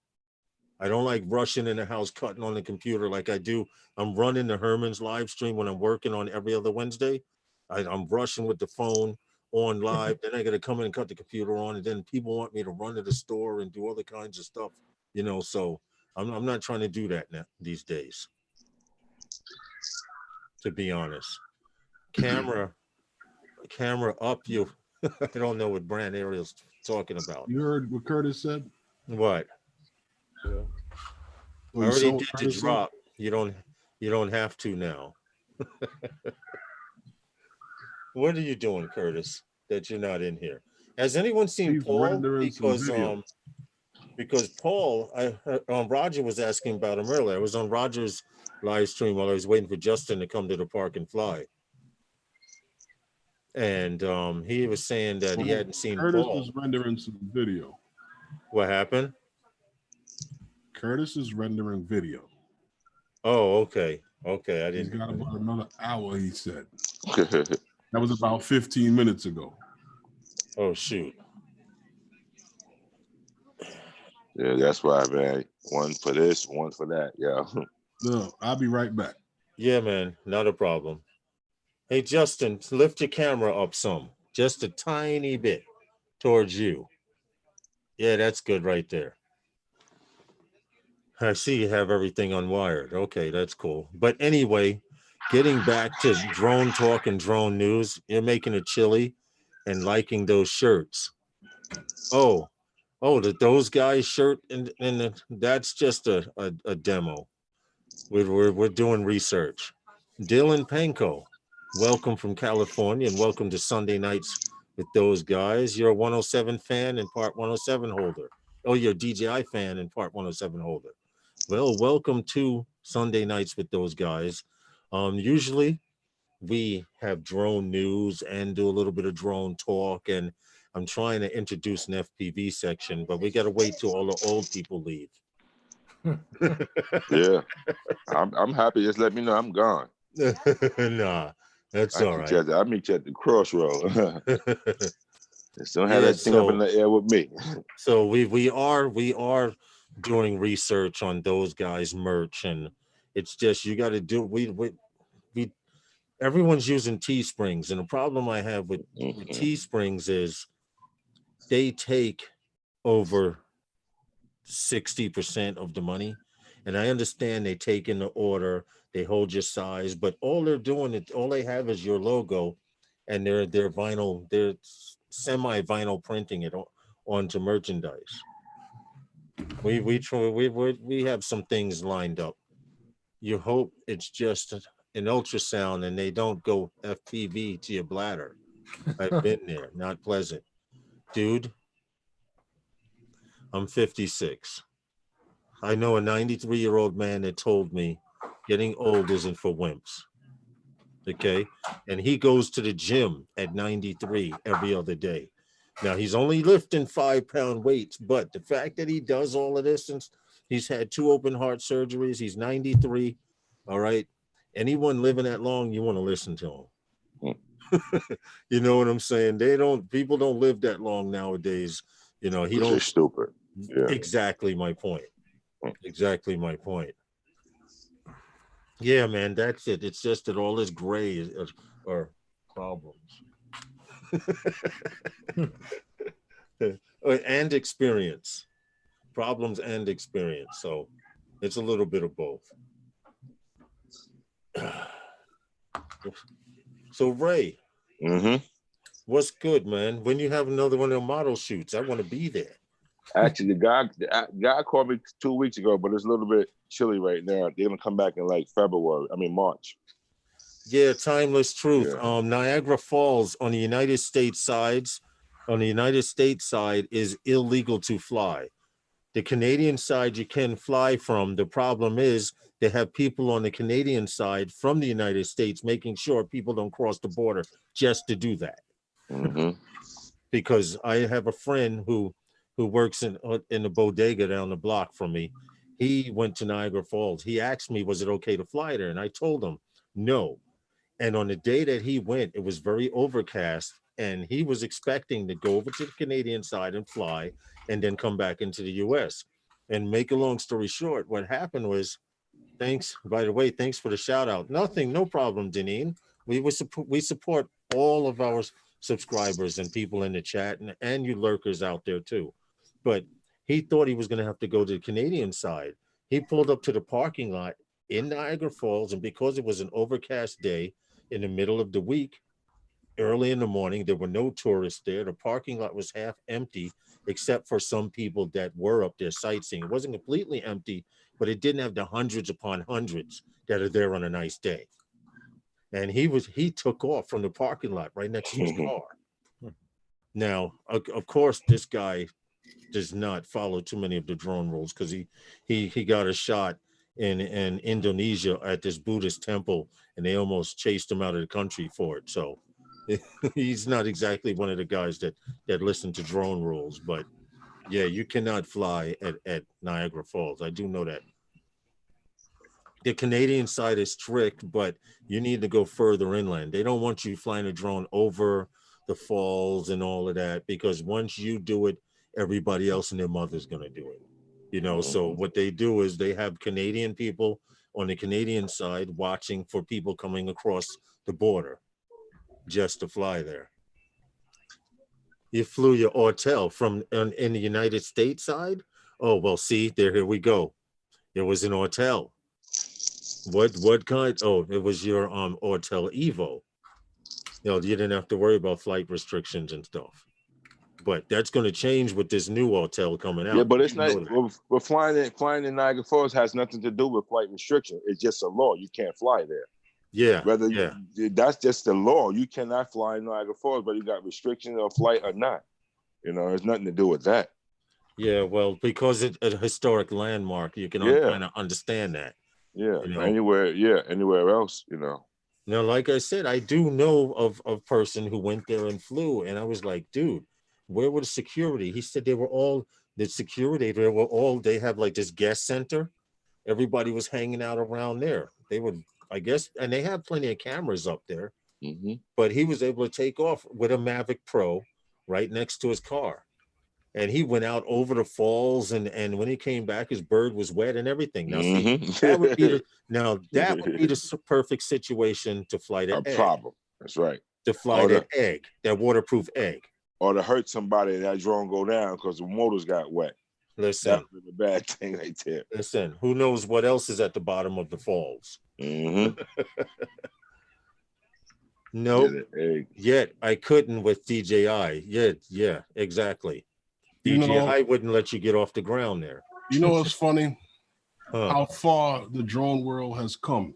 I don't like rushing in the house, cutting on the computer like I do. I'm running the Herman's live stream when I'm working on every other Wednesday. I'm rushing with the phone on live. Then I got to come in and cut the computer on. And then people want me to run to the store and do other kinds of stuff, so I'm not trying to do that now these days, to be honest. Camera up, you. I don't know what brand Ariel's talking about. You heard what Curtis said? What? Yeah. I already did the drop. You don't have to now. What are you doing, Curtis, that you're not in here? Has anyone seen He's Paul? rendering some video. Because Paul, Roger was asking about him earlier. I was on Roger's live stream while I was waiting for Justin to come to the park and fly. And he was saying that he hadn't seen Curtis Paul. is rendering some video. What happened? Curtis is rendering video. Oh, okay. I He's didn't. got about another hour, he said. That was about 15 minutes ago. Oh, shoot. Yeah, that's why, man. One for this, one for that. Yeah. No, I'll be right back. Yeah, man, not a problem. Hey, Justin, lift your camera up some, just a tiny bit towards you. Yeah, that's good right there. I see you have everything unwired. Okay, that's cool. But anyway, getting back to drone talk and drone news, you're making a chili and liking those shirts. Oh, those guys shirt and that's just a demo. We're doing research. Dylan Panko, welcome from California and welcome to Sunday Nights with those guys. You're a 107 fan and part 107 holder. Oh, you're a DJI fan and part 107 holder. Well, welcome to Sunday Nights with those guys. Usually we have drone news and do a little bit of drone talk, and I'm trying to introduce an FPV section, but we got to wait till all the old people leave. Yeah. I'm happy. Just let me know I'm gone. Nah, that's all right. I'll meet you at the crossroad. Just don't have Yeah, that thing up in the air with me. So we are doing research on those guys' merch, and it's just you got to do we everyone's using Teesprings, and the problem I have with Teesprings is they take over 60% of the money, and I understand they take in the order, they hold your size, but all they're doing is all they have is your logo, and they're vinyl, they're semi-vinyl printing it onto merchandise. We have some things lined up. You hope it's just an ultrasound and they don't go FPV to your bladder. I've been there, not pleasant. Dude, I'm 56. I know a 93-year-old man that told me getting old isn't for wimps. Okay? And he goes to the gym at 93 every other day. Now, he's only lifting 5-pound weights, but the fact that he does all of this, and he's had 2 open heart surgeries, he's 93, all right? Anyone living that long, you want to listen to him. You know what I'm saying? People don't live that long nowadays. You know, They're stupid. Yeah. Exactly my point. Exactly my point. Yeah, man, that's it. It's just that all this gray are problems. And experience. Problems and experience. So it's a little bit of both. So Ray, what's good, man? When you have another one of the model shoots, I want to be there. Actually, the guy called me 2 weeks ago, but it's a little bit chilly right now. They're gonna come back in like March. Yeah, timeless truth. Yeah. Niagara Falls on the United States sides, on the United States side is illegal to fly. The Canadian side you can fly from. The problem is they have people on the Canadian side from the United States making sure people don't cross the border just to do that. Because I have a friend who works in the bodega down the block from me. He went to Niagara Falls. He asked me, was it okay to fly there? And I told him no. And on the day that he went, it was very overcast, and he was expecting to go over to the Canadian side and fly and then come back into the US. And make a long story short, what happened was, thanks, by the way, thanks for the shout out. Nothing, no problem, Deneen. We support all of our subscribers and people in the chat and you lurkers out there too. But he thought he was going to have to go to the Canadian side. He pulled up to the parking lot in Niagara Falls, and because it was an overcast day in the middle of the week, early in the morning, there were no tourists there. The parking lot was half empty, except for some people that were up there sightseeing. It wasn't completely empty, but it didn't have the hundreds upon hundreds that are there on a nice day. And he took off from the parking lot right next to his car. Now, of course, this guy does not follow too many of the drone rules, because he got a shot in Indonesia at this Buddhist temple, and they almost chased him out of the country for it. So he's not exactly one of the guys that listen to drone rules. But yeah, you cannot fly at Niagara Falls. I do know that. The Canadian side is strict, but you need to go further inland. They don't want you flying a drone over the falls and all of that, because once you do it, everybody else and their mother's going to do it. You know, so what they do is they have Canadian people on the Canadian side watching for people coming across the border just to fly there. You flew your Autel from in the United States side? Oh, well, see, here we go. It was an Autel. What kind? Oh, it was your Autel Evo. You know, you didn't have to worry about flight restrictions and stuff. But that's going to change with this new Autel coming out. Yeah, but it's not. We're flying in Niagara Falls has nothing to do with flight restriction. It's just a law. You can't fly there. Yeah. That's just the law. You cannot fly in Niagara Falls, but you got restrictions of flight or not. You know, there's nothing to do with that. Yeah, well, because it's a historic landmark, you can kind of understand that. Yeah, you know? anywhere else, you know. Now, like I said, I do know of a person who went there and flew, and I was like, dude, where were the security? He said they have like this guest center. Everybody was hanging out around there. They would, I guess, and they have plenty of cameras up there, but he was able to take off with a Mavic Pro right next to his car. And he went out over the falls, and when he came back, his bird was wet and everything. Now, see, that would be the perfect situation to fly that egg. Problem. That's right. To fly that waterproof egg. Or to hurt somebody and that drone go down because the motors got wet. Listen, that's a bad thing right there. Listen, who knows what else is at the bottom of the falls? Nope. Yet I couldn't with DJI. Yeah, exactly. DJI wouldn't let you get off the ground there. You know what's funny? How far the drone world has come.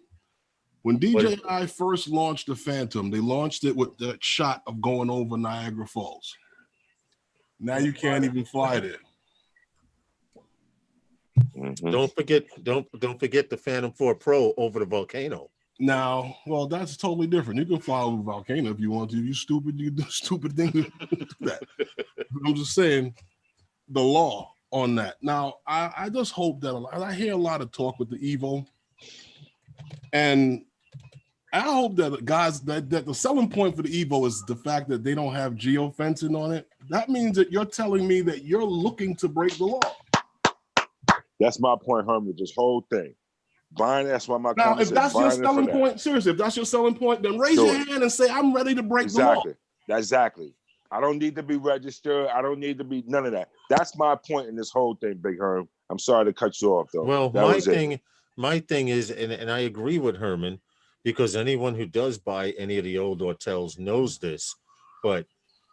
When DJI first launched the Phantom, they launched it with that shot of going over Niagara Falls. Now you can't even fly there. Don't forget the Phantom 4 Pro over the volcano. Now, well, that's totally different. You can fly over the volcano if you want to. You stupid, you do stupid things to do that. I'm just saying the law on that. Now, I just hope that I hear a lot of talk with the Evo, and I hope that guys that the selling point for the Evo is the fact that they don't have geofencing on it. That means that you're telling me that you're looking to break the law. That's my point, Herman. This whole thing. Buying, that's why my Now, company if that's your says selling point, seriously, if that's your selling point, then raise your hand and say, I'm ready to break the law. Exactly. I don't need to be registered. I don't need to be none of that. That's my point in this whole thing, Big Herm. I'm sorry to cut you off, though. Well, my thing is, and I agree with Herman, because anyone who does buy any of the old Ortels knows this, but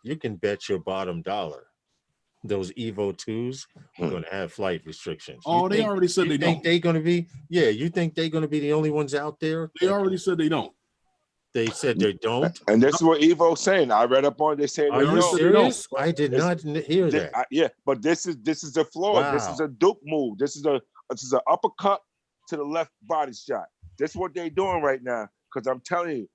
you can bet your bottom dollar those Evo 2s are going to have flight restrictions. Oh, they already said they don't. They're going to be, you think they're going to be the only ones out there? They already said they don't. They said they don't. And this is what Evo's saying. I read up on it. They say Are you serious? I did not hear that. Yeah, but this is a flaw. Wow. This is a Duke move. This is an uppercut to the left body shot. This is what they're doing right now. Because I'm telling you,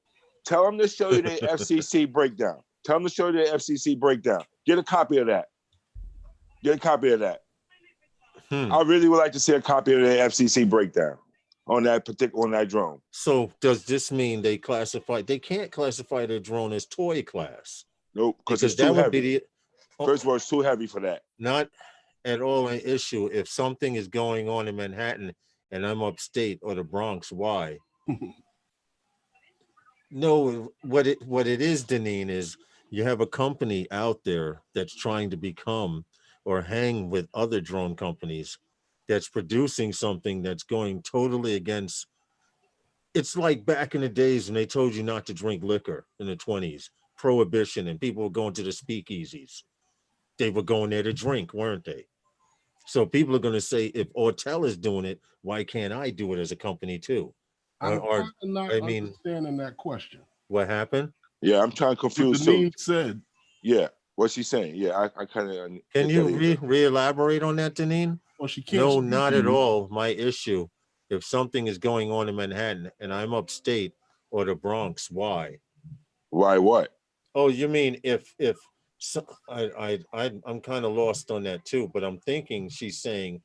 tell them to show you the FCC breakdown. Tell them to show you the FCC breakdown. Get a copy of that. I really would like to see a copy of the FCC breakdown on that drone. So does this mean they can't classify their drone as toy class? Nope, because it's too heavy. First of all, it's too heavy for that. Not at all an issue. If something is going on in Manhattan and I'm upstate or the Bronx, why? No, what it is, Deneen, is you have a company out there that's trying to become or hang with other drone companies that's producing something that's going totally against. It's like back in the days when they told you not to drink liquor in the 20s, prohibition, and people were going to the speakeasies. They were going there to drink, weren't they? So people are going to say, if Ortel is doing it, why can't I do it as a company too? I'm not understanding that question. What happened? Yeah, I'm trying to confuse too. Said. Yeah, what's she saying? Yeah, I kind of. Can you re-elaborate on that, Deneen? Well, she can't. No, not at all. My issue. If something is going on in Manhattan and I'm upstate or the Bronx, why? Why what? Oh, you mean if I'm kind of lost on that too, but I'm thinking she's saying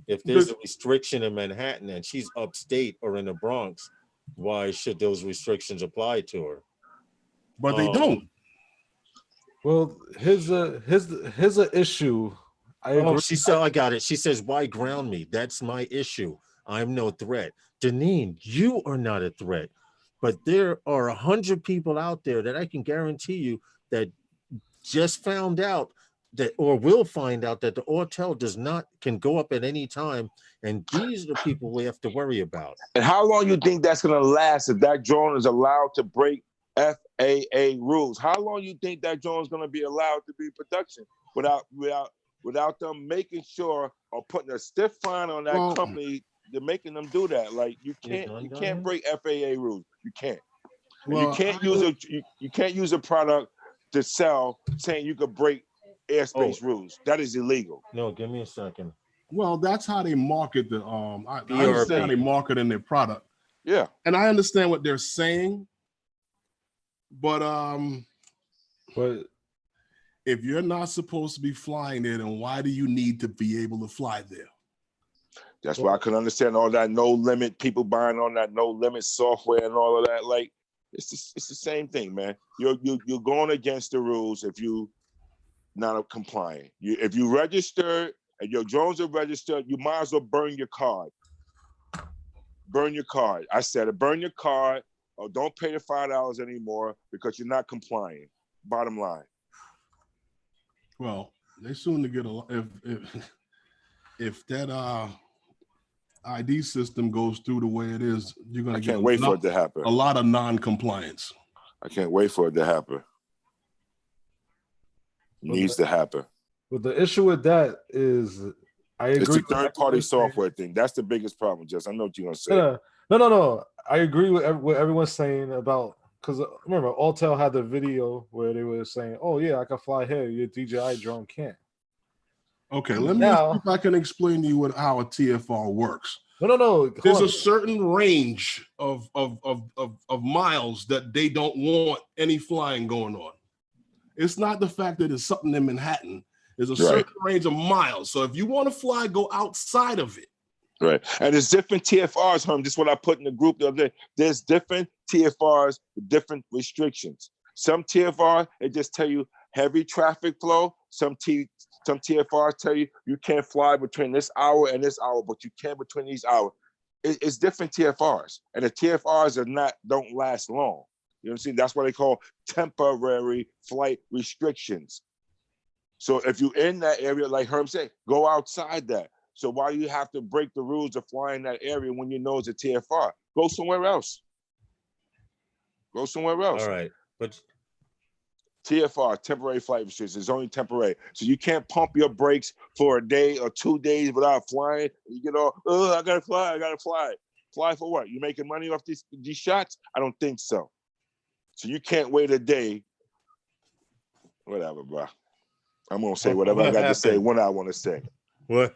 if there's a restriction in Manhattan and she's upstate or in the Bronx, why should those restrictions apply to her? But they don't. Well, here's a issue. She said, I got it. She says, why ground me? That's my issue. I'm no threat. Deneen, you are not a threat. But there are 100 people out there that I can guarantee you that just found out that, or will find out, that the Ortel can go up at any time. And these are the people we have to worry about. And how long you think that's going to last if that drone is allowed to break FAA rules? How long you think that drone is going to be allowed to be in production without them making sure or putting a stiff fine on that company? They're making them do that. Like you can't break FAA rules. You can't. Well, you can't use a product to sell saying you could break airspace rules. That is illegal. No, give me a second. Well, that's how they market the I understand how they market in their product. Yeah. And I understand what they're saying. But if you're not supposed to be flying there, then why do you need to be able to fly there? That's why I can understand all that no limit, people buying on that no limit software and all of that. Like it's the same thing, man. You're going against the rules if you not complying. If you register and your drones are registered, you might as well burn your card. Burn your card. I said it. Burn your card, or don't pay the $5 anymore because you're not complying. Bottom line. Well, they soon to get if that ID system goes through the way it is, you're gonna get for it to happen. A lot of non-compliance. I can't wait for it to happen. Needs to happen. But the issue with that is, I agree. It's a third-party software thing. That's the biggest problem, Jess. I know what you're gonna say. No. I agree with what everyone's saying about, because remember, Ortel had the video where they were saying, "Oh yeah, I can fly here. Your DJI drone can't." Okay, let me see if I can explain to you how a TFR works. No. There's a certain range of miles that they don't want any flying going on. It's not the fact that it's something in Manhattan. There's a certain range of miles. So if you want to fly, go outside of it. Right. And there's different TFRs, Herm. This is what I put in the group the other day. There's different TFRs with different restrictions. Some TFR, it just tell you heavy traffic flow. Some TFRs tell you you can't fly between this hour and this hour, but you can between these hours. It's different TFRs. And the TFRs don't last long. You know what I'm saying? That's what they call temporary flight restrictions. So if you're in that area, like Herm said, go outside that. So why do you have to break the rules of flying that area when you know it's a TFR? Go somewhere else. Go somewhere else. All right. But TFR, temporary flight restrictions, is only temporary. So you can't pump your brakes for a day or 2 days without flying. You get all, I gotta fly. Fly for what? You making money off these shots? I don't think so. So you can't wait a day. Whatever, bro. I'm gonna say whatever I got to say when I want to say. what?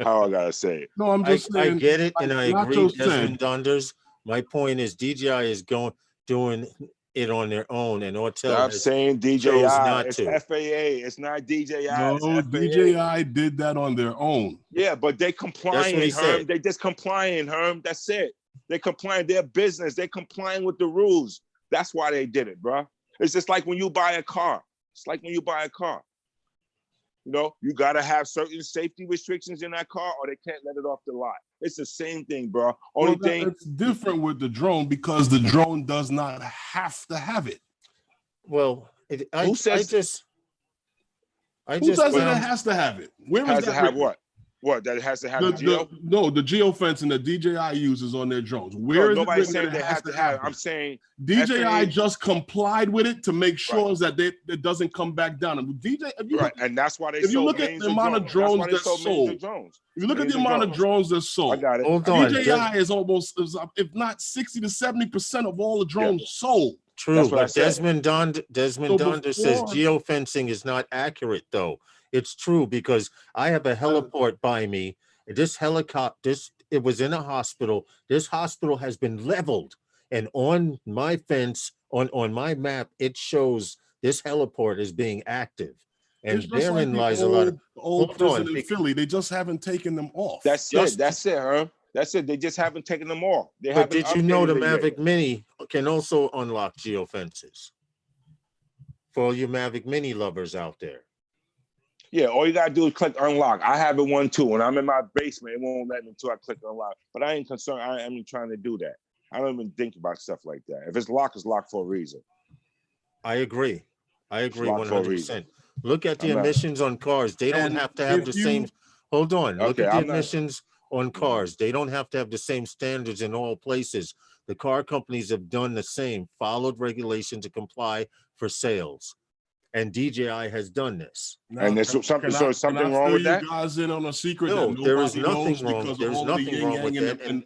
How I gotta say it. No, I'm just I saying. get it, and I like agree. Nacho Desmond said, Donders. My point is, DJI is doing it on their own, and Ortel Stop saying chose DJI. not It's to. FAA. It's not DJI. no, It's FAA. DJI did that on their own. Yeah, but they That's what complying, he Herm. said. They just complying, Herm. That's it. They complying. Their business. They complying with the rules. That's why they did it, bro. It's just like when you buy a car. It's like when you buy a car. You know, you got to have certain safety restrictions in that car or they can't let it off the lot. It's the same thing, bro. Only thing. It's different with the drone because the drone does not have to have it. Well, Who says Who says that it has to have it? Where has is to that have written? what? What, that it has to have the geo? The geofencing that DJI uses on their drones. Where No, is nobody's it saying that they it have to have. I'm saying DJI FAA just complied with it to make sure that it doesn't come back down. And DJ, and that's why they if you sold look at millions the of amount of drones that's why that's they sold millions sold, of drones. if you look at the Millions of amount of drones that's sold, I got it. Hold on. DJI is almost, if not 60 to 70% of all the drones sold. True, That's what I but said. Desmond Donder says before- geofencing is not accurate, though. It's true because I have a heliport by me. This helicopter, it was in a hospital. This hospital has been leveled, and on my fence, on my map, it shows this heliport is being active, and It's just therein like lies a lot of. old Hold prison on, in Philly. They just haven't taken them off. That's it. That's it, huh? That's it. They just haven't taken them off. They But haven't did you know the updated it yet. Mavic Mini can also unlock geofences? For all you Mavic Mini lovers out there. Yeah, all you gotta do is click unlock. I have it one too. When I'm in my basement, it won't let me until I click unlock. But I ain't concerned. I ain't trying to do that. I don't even think about stuff like that. If it's locked, it's locked for a reason. I agree. Locked for a 100%. Look at the I'm not- emissions on cars. They don't And have to have if the you- same. Hold on. Look Okay, at the I'm not- emissions on cars. They don't have to have the same standards in all places. The car companies have done the same, followed regulation to comply for sales. And DJI has done this. And there's something Can I wrong fill with you that? guys in on a secret No, that there is nobody nothing knows wrong. because of There's all of the nothing wrong with yin-yang that. and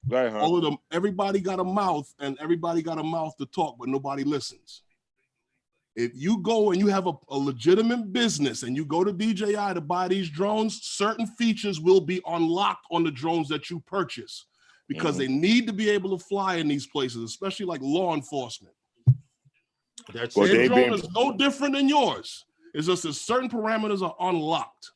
Right, huh? all of them. Everybody got a mouth, and everybody got a mouth to talk, but nobody listens. If you go and you have a legitimate business and you go to DJI to buy these drones, certain features will be unlocked on the drones that you purchase because they need to be able to fly in these places, especially like law enforcement. That's Well, Their they drone been- is no different than yours. It's just that certain parameters are unlocked.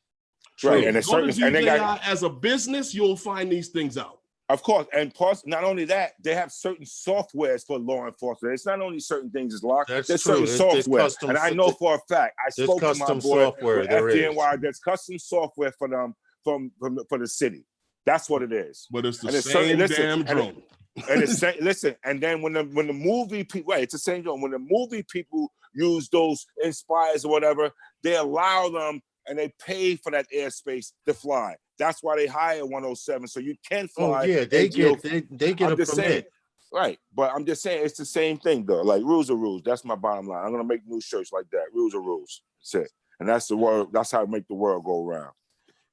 Right, and Go it's to certain, and they DJI got, as a business, you'll find these things out. of course, and plus, not only that, they have certain softwares for law enforcement. It's not only certain things is locked. That's There's true. certain There's software, custom and I so- know for a fact. I There's spoke to my custom boy software. with There is. FDNY. There's custom software for them for the city. That's what it is. But it's the And it's same certain- listen, damn and drone. And it's listen, and then when the movie people, right, it's the same thing. When the movie people use those Inspires or whatever, they allow them and they pay for that airspace to fly. That's why they hire 107, so you can fly. Oh yeah, they and get geo- they get I'm a just saying, permit. right? But I'm just saying it's the same thing though. Like rules are rules. That's my bottom line. I'm gonna make new shirts like that. Rules are rules. That's it. And that's the world. That's how I make the world go around.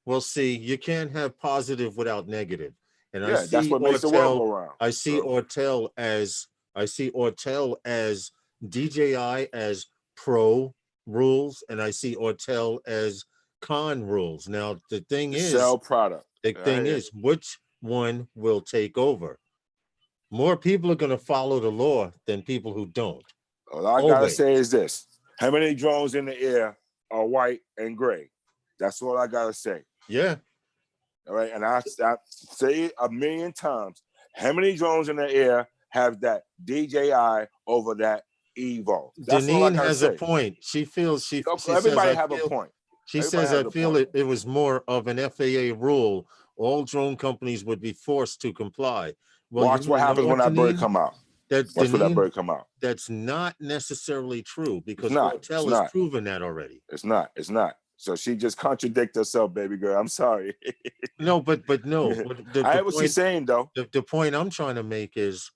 Well, see, you can't have positive without negative. And I Yeah, see that's what makes the world go around. I see So- Ortel as DJI as pro rules, and I see Ortel as con rules. Now the thing is, Sell product. the thing is, which one will take over? More people are going to follow the law than people who don't. All I gotta Always. say is this: how many drones in the air are white and gray? That's all I gotta say. Yeah. All right, and I say it a million times. How many drones in the air have that DJI over that Evo? That's all I Deneen gotta has say. a point. She feels she says Everybody I have a feel point. she Everybody says I has a feel point. it was more of an FAA rule. All drone companies would be forced to comply. Well, Watch what happens when that bird come out. That's Watch when that Deneen. bird come out. That's not necessarily true because It's not. Autel has proven that already. It's not. It's not. So she just contradicts herself, baby girl. I'm sorry. No, but no. But I hear what she's saying, though. The point I'm trying to make is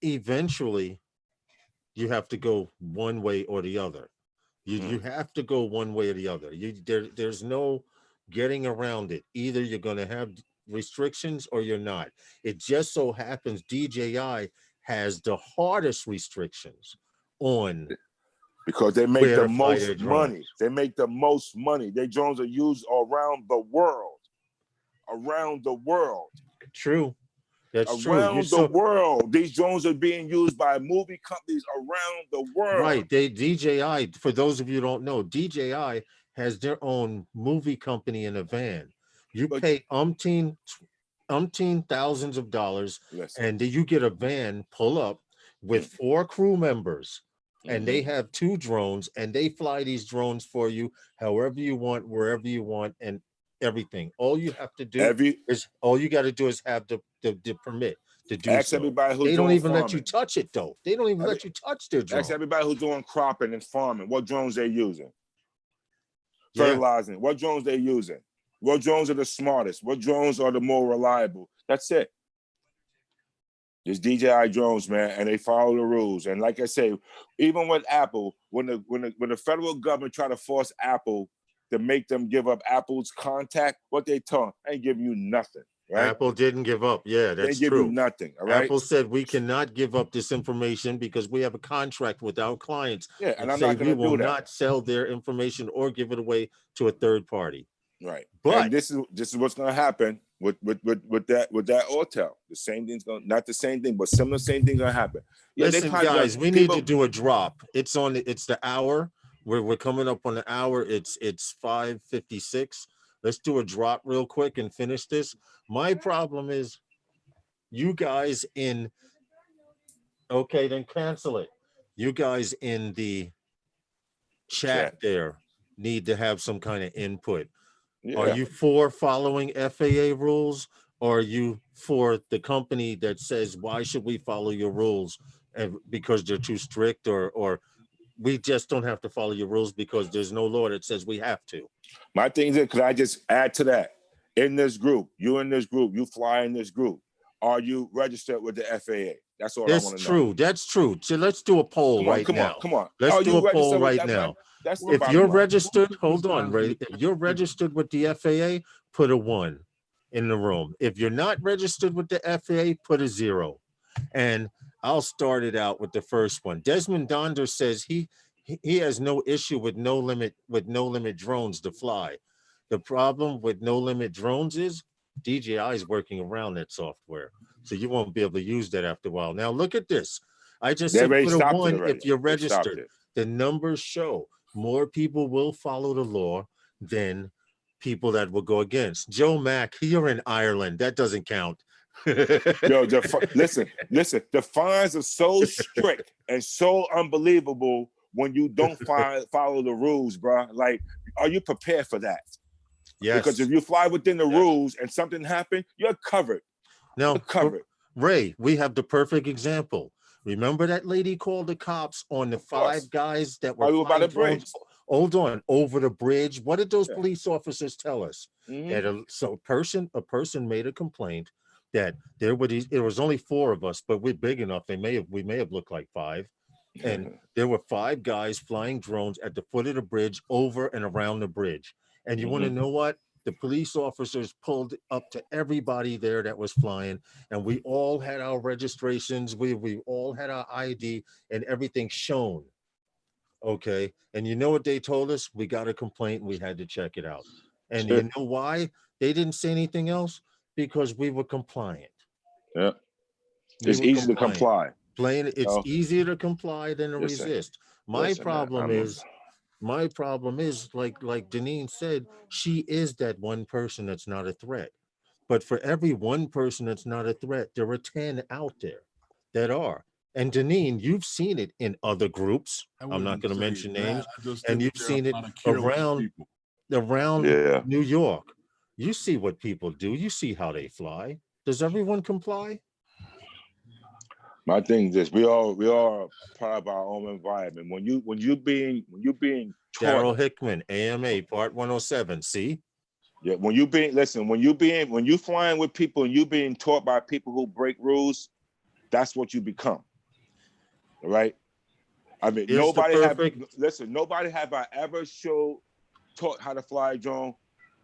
eventually you have to go one way or the other. You have to go one way or the other. There's no getting around it. Either you're going to have restrictions or you're not. It just so happens DJI has the hardest restrictions on because they make the most money. Drones. They make the most money. Their drones are used around the world. Around the world. True. That's true. Around the world. These drones are being used by movie companies around the world. Right. DJI, for those of you who don't know, DJI has their own movie company in a van. You pay umpteen thousands of dollars, and you get a van pull up with 4 crew members, and they have 2 drones, and they fly these drones for you however you want, wherever you want, and everything. All you have to do is have the permit to do so. Everybody who's they don't even farming. let you touch it though. They don't even let you touch their drone. Ask everybody who's doing cropping and farming what drones they're using. Fertilizing, what drones they're using. What drones are the smartest? What drones are the more reliable? That's it. There's DJI drones, man, and they follow the rules. And like I say, even with Apple, when the federal government try to force Apple to make them give up Apple's contact, what they tell them, I ain't giving you nothing. Right? Apple didn't give up. Yeah, that's they give true. You nothing. All right. Apple said we cannot give up this information because we have a contract with our clients. Yeah, and I'm not going to do that. We will not sell their information or give it away to a third party. Right. But and this is what's going to happen with that Autel. The same thing's going, not the same thing, but similar same thing going to happen. Yeah, listen, guys, we need to do a drop. It's the hour. We're coming up on the hour. It's 5:56. Let's do a drop real quick and finish this. My problem is you guys okay, then cancel it. You guys in the chat there need to have some kind of input. Yeah. Are you for following FAA rules, or are you for the company that says, why should we follow your rules? And because they're too strict, or we just don't have to follow your rules because there's no law that says we have to. My thing is, could I just add to that? In this group, you fly in this group. Are you registered with the FAA? That's all I want to know. That's true. So let's do a poll now. Come on. Let's do a poll right now. If you're registered, hold on, Ray. If you're registered with the FAA, put a 1 in the room. If you're not registered with the FAA, put a 0. And I'll start it out with the first one. Desmond Donder says he has no issue with no limit drones to fly. The problem with no limit drones is DJI is working around that software, so you won't be able to use that after a while. Now look at this. I just said put a 1 if you're registered. The numbers show more people will follow the law than people that will go against. Joe Mack, you're in Ireland. That doesn't count. Yo, listen. The fines are so strict and so unbelievable when you don't follow the rules, bro. Like, are you prepared for that? Yes. Because if you fly within the rules and something happened, you're covered. Now, Ray, we have the perfect example. Remember that lady called the cops on the 5 guys that were by the bridge. Hold on, over the bridge. What did those police officers tell us? That a person made a complaint that there was only 4 of us, but we're big enough. We may have looked like 5. And there were 5 guys flying drones at the foot of the bridge, over and around the bridge. And you want to know what? The police officers pulled up to everybody there that was flying, and we all had our registrations. We all had our ID and everything shown. Okay. And you know what they told us? We got a complaint and we had to check it out. And you know why they didn't say anything else? Because we were compliant. Yeah. It's easy to comply. It's easier to comply than to resist. My problem is My problem is like Deneen said, she is that one person that's not a threat. But for every one person that's not a threat, there are 10 out there that are. And Deneen, you've seen it in other groups. I I'm not wouldn't going to say mention that. names. I just And think you've that there are seen a it lot of careless around people. Yeah. New York. You see what people do. You see how they fly. Does everyone comply? My thing is this: we all part of our own environment. When you being taught, Daryl Hickman, AMA, Part 107. See? yeah, when you flying with people and you being taught by people who break rules, that's what you become. All right. I mean, Here's the perfect. nobody have I ever taught how to fly a drone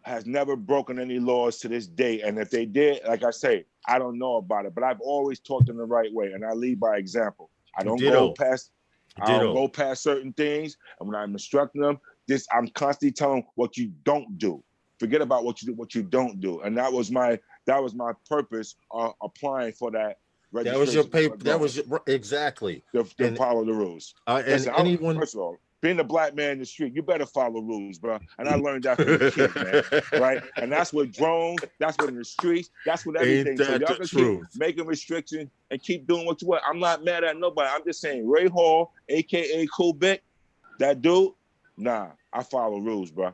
has never broken any laws to this day. And if they did, like I say, I don't know about it, but I've always taught them the right way, and I lead by example. I don't Ditto. go past certain things, and when I'm instructing them, I'm constantly telling them what you don't do. Forget about what you don't do, and that was my purpose applying for that That was your registration. paper. That was exactly. To follow the rules. And Listen, anyone. First of all, being a black man in the street, you better follow rules, bro. And I learned that from a kid, man. Right? And that's with drones. That's with in the streets. That's with everything. Ain't So that y'all the can truth? keep making restrictions and keep doing what you want. I'm not mad at nobody. I'm just saying, Ray Hall, aka Cool Vic, that dude. Nah, I follow rules, bro.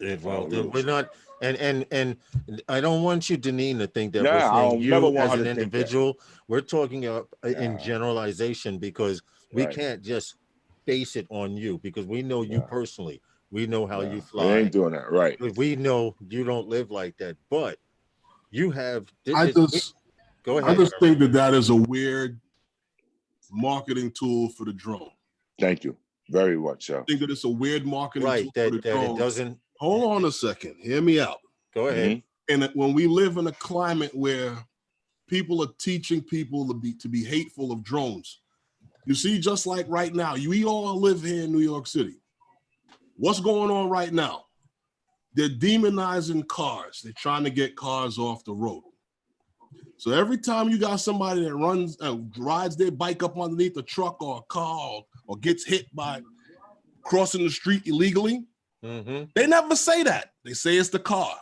Well, we're not, and I don't want you, Deneen, to think that Nah, we're I saying don't never you want as her an to think that. individual. We're talking in Nah. generalization because we Right. can't just base it on you because we know you Nah. personally. We know how you We fly. ain't doing that, right? We know you don't live like that, but you have. Go I ahead. just think that is a weird marketing tool for the drone. Thank you very much, sir. I think that it's a weird marketing tool that for the drone. It doesn't. Hold on a second. Hear me out. Go ahead. Mm-hmm. And when we live in a climate where people are teaching people to be hateful of drones, you see, just like right now, we all live here in New York City. What's going on right now? They're demonizing cars. They're trying to get cars off the road. So every time you got somebody that rides their bike up underneath a truck or a car or gets hit by crossing the street illegally, they never say that. They say it's the car.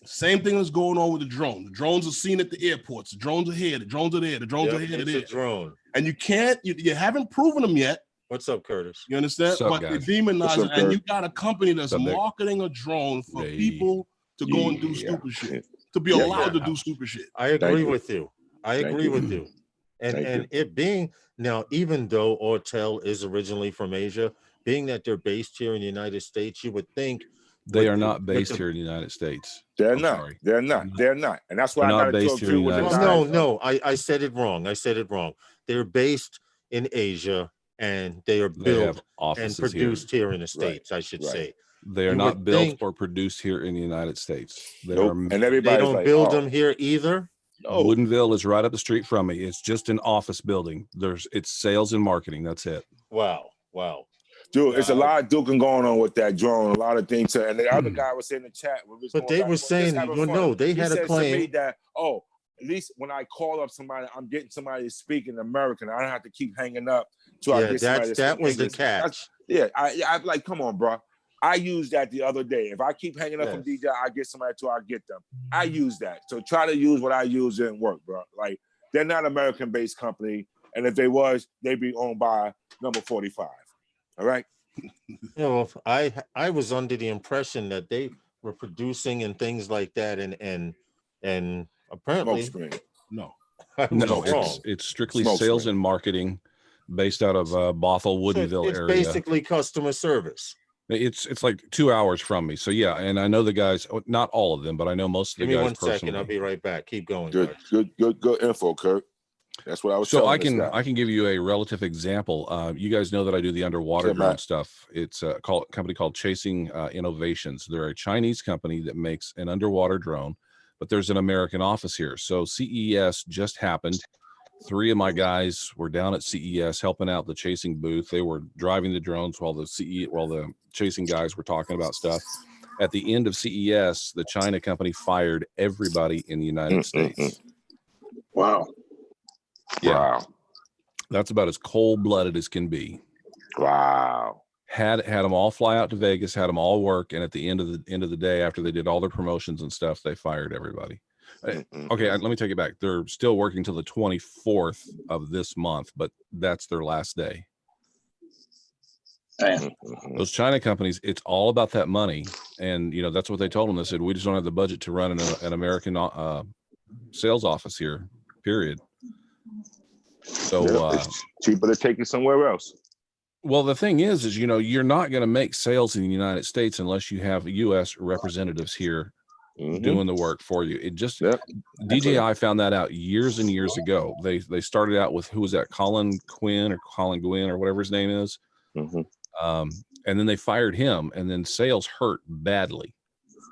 Same thing is going on with the drone. The drones are seen at the airports. The drones are here. The drones are there. The drones are here. It's a drone. And you haven't proven them yet. What's up, Curtis? You understand? What's up, but guys? they're demonizing, and you got a company that's What's up, Nick? marketing a drone for people to go and do stupid shit, to be allowed to do stupid shit. I agree with you. I agree with you. And it being now, even though Autel is originally from Asia, being that they're based here in the United States, you would think they are not based here in the United States. They're not. They're not. And that's why I got to talk to you. No. I said it wrong. They're based in Asia and they are built and produced here in the States, I should say. They are not built or produced here in the United States. And they don't build them here either. No. Woodinville is right up the street from me. It's just an office building. It's sales and marketing. That's it. Wow. Dude, it's a lot of duking going on with that drone. A lot of things. And the other guy was in the chat. But they were saying, they had a claim. To me that, at least when I call up somebody, I'm getting somebody to speak in American. I don't have to keep hanging up. That was the catch. I'm like, come on, bro. I used that the other day. If I keep hanging up from DJ, I get somebody till I get them. I use that. So try to use what I use didn't work, bro. Like, they're not an American-based company. And if they was, they'd be owned by number 45. All right. I was under the impression that they were producing and things like that, and apparently no, it's strictly sales and marketing, based out of Bothell, Woodinville area. It's basically customer service. It's like 2 hours from me, so yeah. And I know the guys, not all of them, but I know most of the guys. Give me 1 second. I'll be right back. Keep going. Good info, Kurt. That's what I was. So I can give you a relative example. You guys know that I do the underwater drone stuff. It's a company called Chasing Innovations. They're a Chinese company that makes an underwater drone, but there's an American office here. So CES just happened. 3 of my guys were down at CES helping out the Chasing booth. They were driving the drones while the Chasing guys were talking about stuff. At the end of CES, the China company fired everybody in the United States. Wow. Yeah. Wow. That's about as cold-blooded as can be. Wow. had them all fly out to Vegas, had them all work, and at the end of the day, after they did all their promotions and stuff, they fired everybody. Okay, let me take it back. They're still working till the 24th of this month, but that's their last day. Those China companies, it's all about that money, and that's what they told them. They said, we just don't have the budget to run an American sales office here, period. So it's cheaper to take it somewhere else. Well, the thing is you're not going to make sales in the United States unless you have U.S. representatives here doing the work for you. It just DJI found that out years and years ago. They started out with, who was that, Colin Gwynn or whatever his name is. And then they fired him, and then sales hurt badly.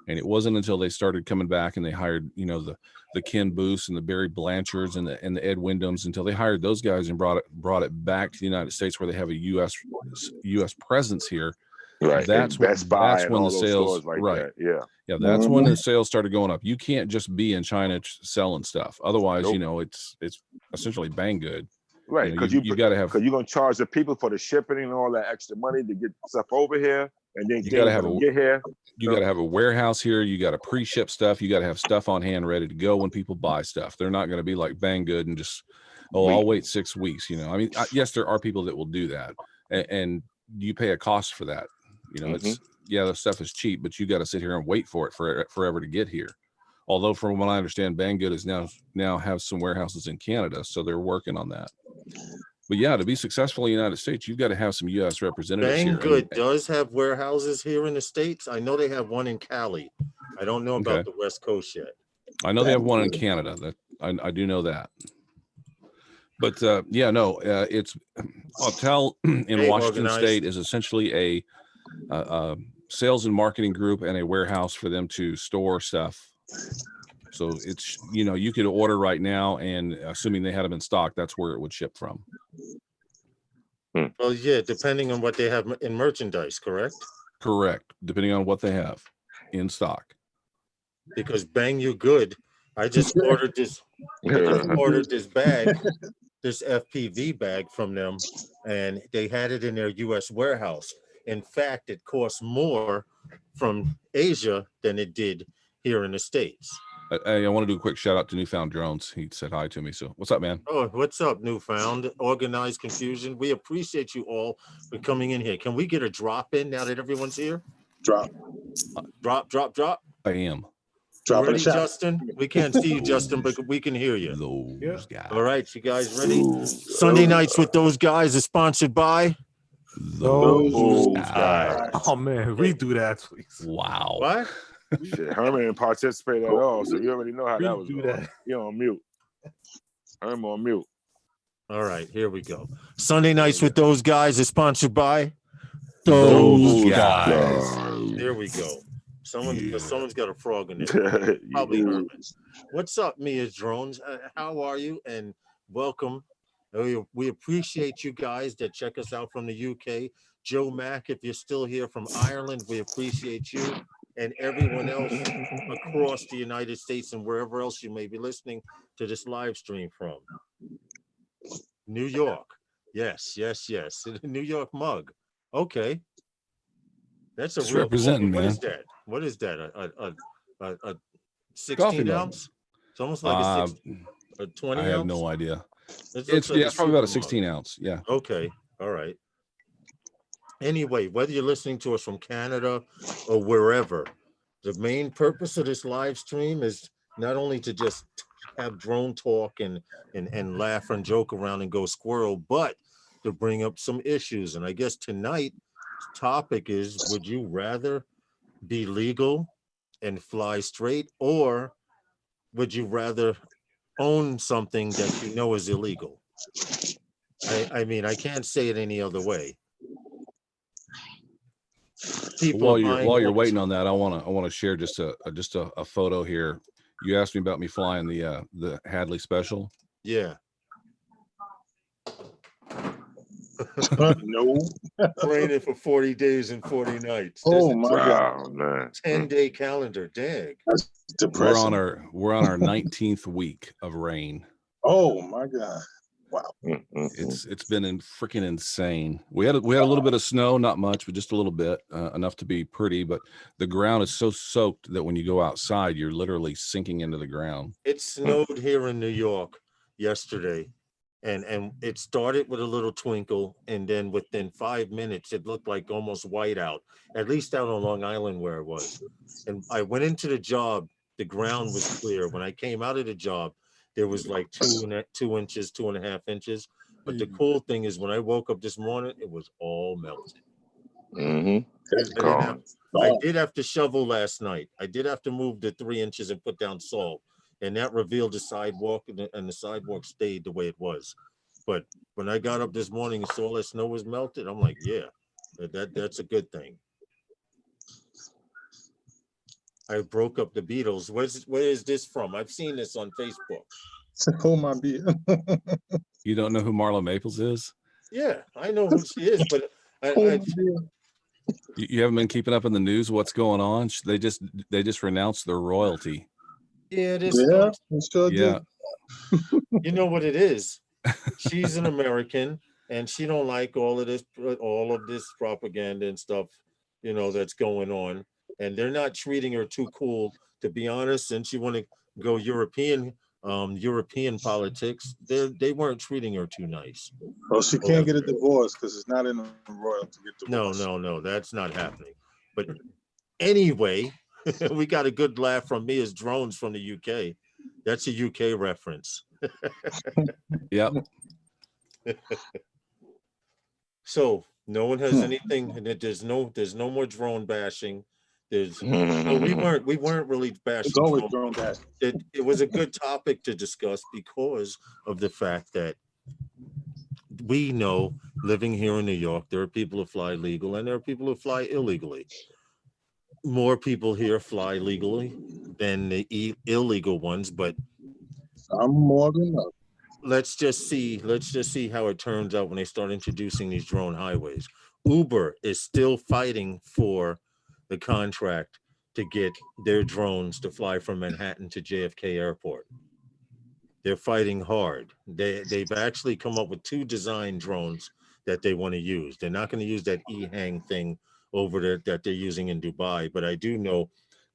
And it wasn't until they started coming back and they hired, the Ken Booth and the Barry Blanchards and the Ed Wyndhams, until they hired those guys and brought it back to the United States, where they have a U.S. presence here. Right. That's when the sales, like right. That. Yeah. That's when the sales started going up. You can't just be in China selling stuff. Otherwise, it's essentially Banggood. Right, because you got to have, because you're gonna charge the people for the shipping and all that extra money to get stuff over here, and then you got to have get here. You got to have a warehouse here. You got to pre-ship stuff. You got to have stuff on hand ready to go when people buy stuff. They're not going to be like Banggood and just, I'll wait 6 weeks. I mean, yes, there are people that will do that, and you pay a cost for that. It's the stuff is cheap, but you got to sit here and wait for it forever to get here. Although, from what I understand, Banggood is now have some warehouses in Canada, so they're working on that. But yeah, to be successful in the United States, you've got to have some U.S. representatives here. Banggood does have warehouses here in the States. I know they have one in Cali. I don't know about the West Coast yet. I know they have one in Canada. That I do know that. But it's Autel in Washington State is essentially a sales and marketing group and a warehouse for them to store stuff. So it's, you could order right now, and assuming they had them in stock, that's where it would ship from. Well, yeah, depending on what they have in merchandise, correct? Correct. Depending on what they have in stock. Because Bang You Good, I just ordered this bag, this FPV bag from them, and they had it in their U.S. warehouse. In fact, it cost more from Asia than it did here in the States. I want to do a quick shout out to Newfound Drones. He said hi to me. So what's up, man? Oh, what's up, Newfound? Organized Confusion. We appreciate you all for coming in here. Can we get a drop in now that everyone's here? Drop. I am. Drop ready, Justin? We can't see you, Justin, but we can hear you. Those guys. All right, you guys ready? Sunday Nights with Those Guys is sponsored by those guys. Oh man, redo that, please. Wow. What? Shit, Herman didn't participate at all, so you already know how that was going. You're on mute. I'm on mute. All right, here we go. Sunday Nights with Those Guys is sponsored by Those Guys. There we go. Someone's got a frog in there. Probably Herman. What's up, Mia Drones? How are you? And welcome. We appreciate you guys that check us out from the UK. Joe Mack, if you're still here from Ireland, we appreciate you. And everyone else across the United States and wherever else you may be listening to this live stream from. New York. Yes. New York mug. Okay. That's a Just real representing, what man. is that? What is that? A 16 Coffee ounce? It's almost like a 20 ounce. I have no idea. It's probably about a 16 ounce. Yeah. Okay. All right. Anyway, whether you're listening to us from Canada or wherever, the main purpose of this live stream is not only to just have drone talk and laugh and joke around and go squirrel, but to bring up some issues. And I guess tonight's topic is, would you rather be legal and fly straight, or would you rather own something that you know is illegal? I mean, I can't say it any other way. While you're waiting on that, I want to share just a photo here. You asked me about me flying the Hadley Special. Yeah. No. Training for 40 days and 40 nights. Oh my God. Man. 10-day calendar. Dang. That's depressing. We're on our 19th week of rain. Oh my God. Wow. It's been freaking insane. We had a little bit of snow, not much, but just a little bit, enough to be pretty. But the ground is so soaked that when you go outside, you're literally sinking into the ground. It snowed here in New York yesterday, and it started with a little twinkle, and then within 5 minutes, it looked like almost white out. At least out on Long Island where it was. And I went into the job. The ground was clear. When I came out of the job, there was like 2 inches, 2.5 inches. But the cool thing is, when I woke up this morning, it was all melted. I did have to shovel last night. I did have to move the 3 inches and put down salt, and that revealed the sidewalk, and the sidewalk stayed the way it was. But when I got up this morning and saw that snow was melted, I'm like, yeah, that's a good thing. I broke up the Beatles. Where is this from? I've seen this on Facebook. Hold my beer. You don't know who Marla Maples is? Yeah, I know who she is, but you haven't been keeping up in the news. What's going on? They just renounced their royalty. Yeah, this. Yeah. You know what it is? She's an American, and she don't like all of this propaganda and stuff, that's going on. And they're not treating her too cool, to be honest. Since you want to go European politics, they weren't treating her too nice. Well, she can't get a divorce because it's not in the royal to get divorced. No, that's not happening. But anyway, we got a good laugh from Mia's drones from the UK. That's a UK reference. Yep. So no one has anything, and there's no more drone bashing. We weren't really bashing. It's always drone bashing. It was a good topic to discuss because of the fact that we know, living here in New York, there are people who fly legal and there are people who fly illegally. More people here fly legally than the illegal ones, but I'm more than enough. Let's just see how it turns out when they start introducing these drone highways. Uber is still fighting for the contract to get their drones to fly from Manhattan to JFK Airport. They're fighting hard. They've actually come up with 2 design drones that they want to use. They're not going to use that e-hang thing over there that they're using in Dubai, but I do know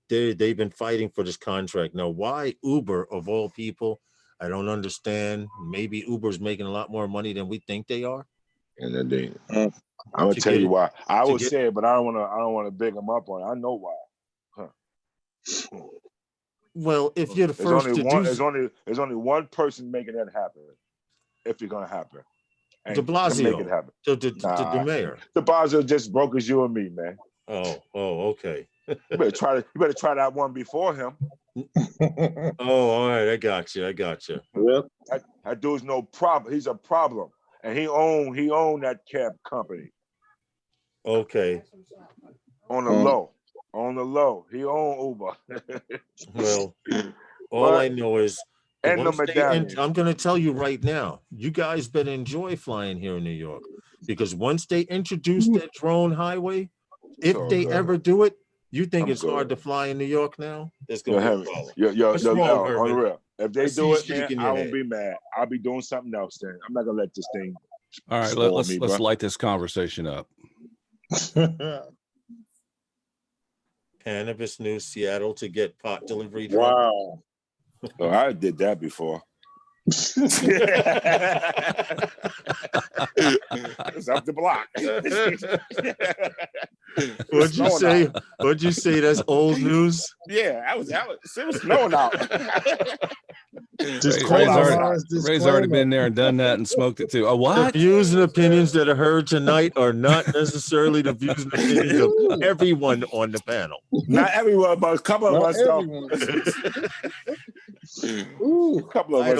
they've been fighting for this contract. Now, why Uber of all people? I don't understand. Maybe Uber's making a lot more money than we think they are. And then I'm gonna tell you why. I would say it, but I don't want to big them up on it. I know why. Well, if you're the first there's only one person making that happen. If it's gonna happen, De Blasio. Make it happen. The mayor. De Blasio just broke as you and me, man. Oh, okay. You better try that one before him. Oh, all right. I got you. Yep. That dude's no problem. He's a problem, and he owned that cab company. Okay. On the low, he owned Uber. Well, all I know is, I'm going to tell you right now, you guys better enjoy flying here in New York, because once they introduce that drone highway, if they ever do it, you think it's hard to fly in New York now? There's going to be a problem. On the real. If they do it, man, I won't be mad. I'll be doing something else then. I'm not going to let this thing. All right, let's light this conversation up. Cannabis News Seattle to get pot delivery. Wow. Oh, I did that before. It's up the block. What'd you say? That's old news? Yeah, it was snowing out. Ray's already been there and done that and smoked it too. What? The views and opinions that are heard tonight are not necessarily the views and opinions of everyone on the panel. Not everyone, but a couple of us though. A couple of us.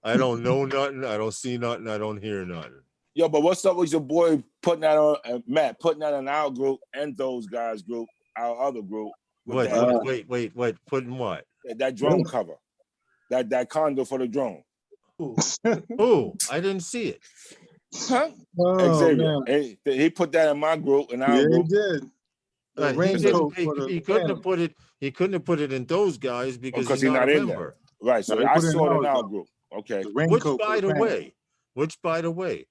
I don't know nothing. I don't see nothing. I don't hear nothing. Yo, but what's up with your boy putting that on, Matt, putting that in our group and those guys' group, our other group? Wait, putting what? That drone cover. That condo for the drone. Ooh, I didn't see it. Huh? Xavier. He put that in my group and our group. He did. He couldn't have put it. He couldn't have put it in those guys because he's not a member. Right. So I saw it in our group. Okay. Which, by the way, Which, by the way,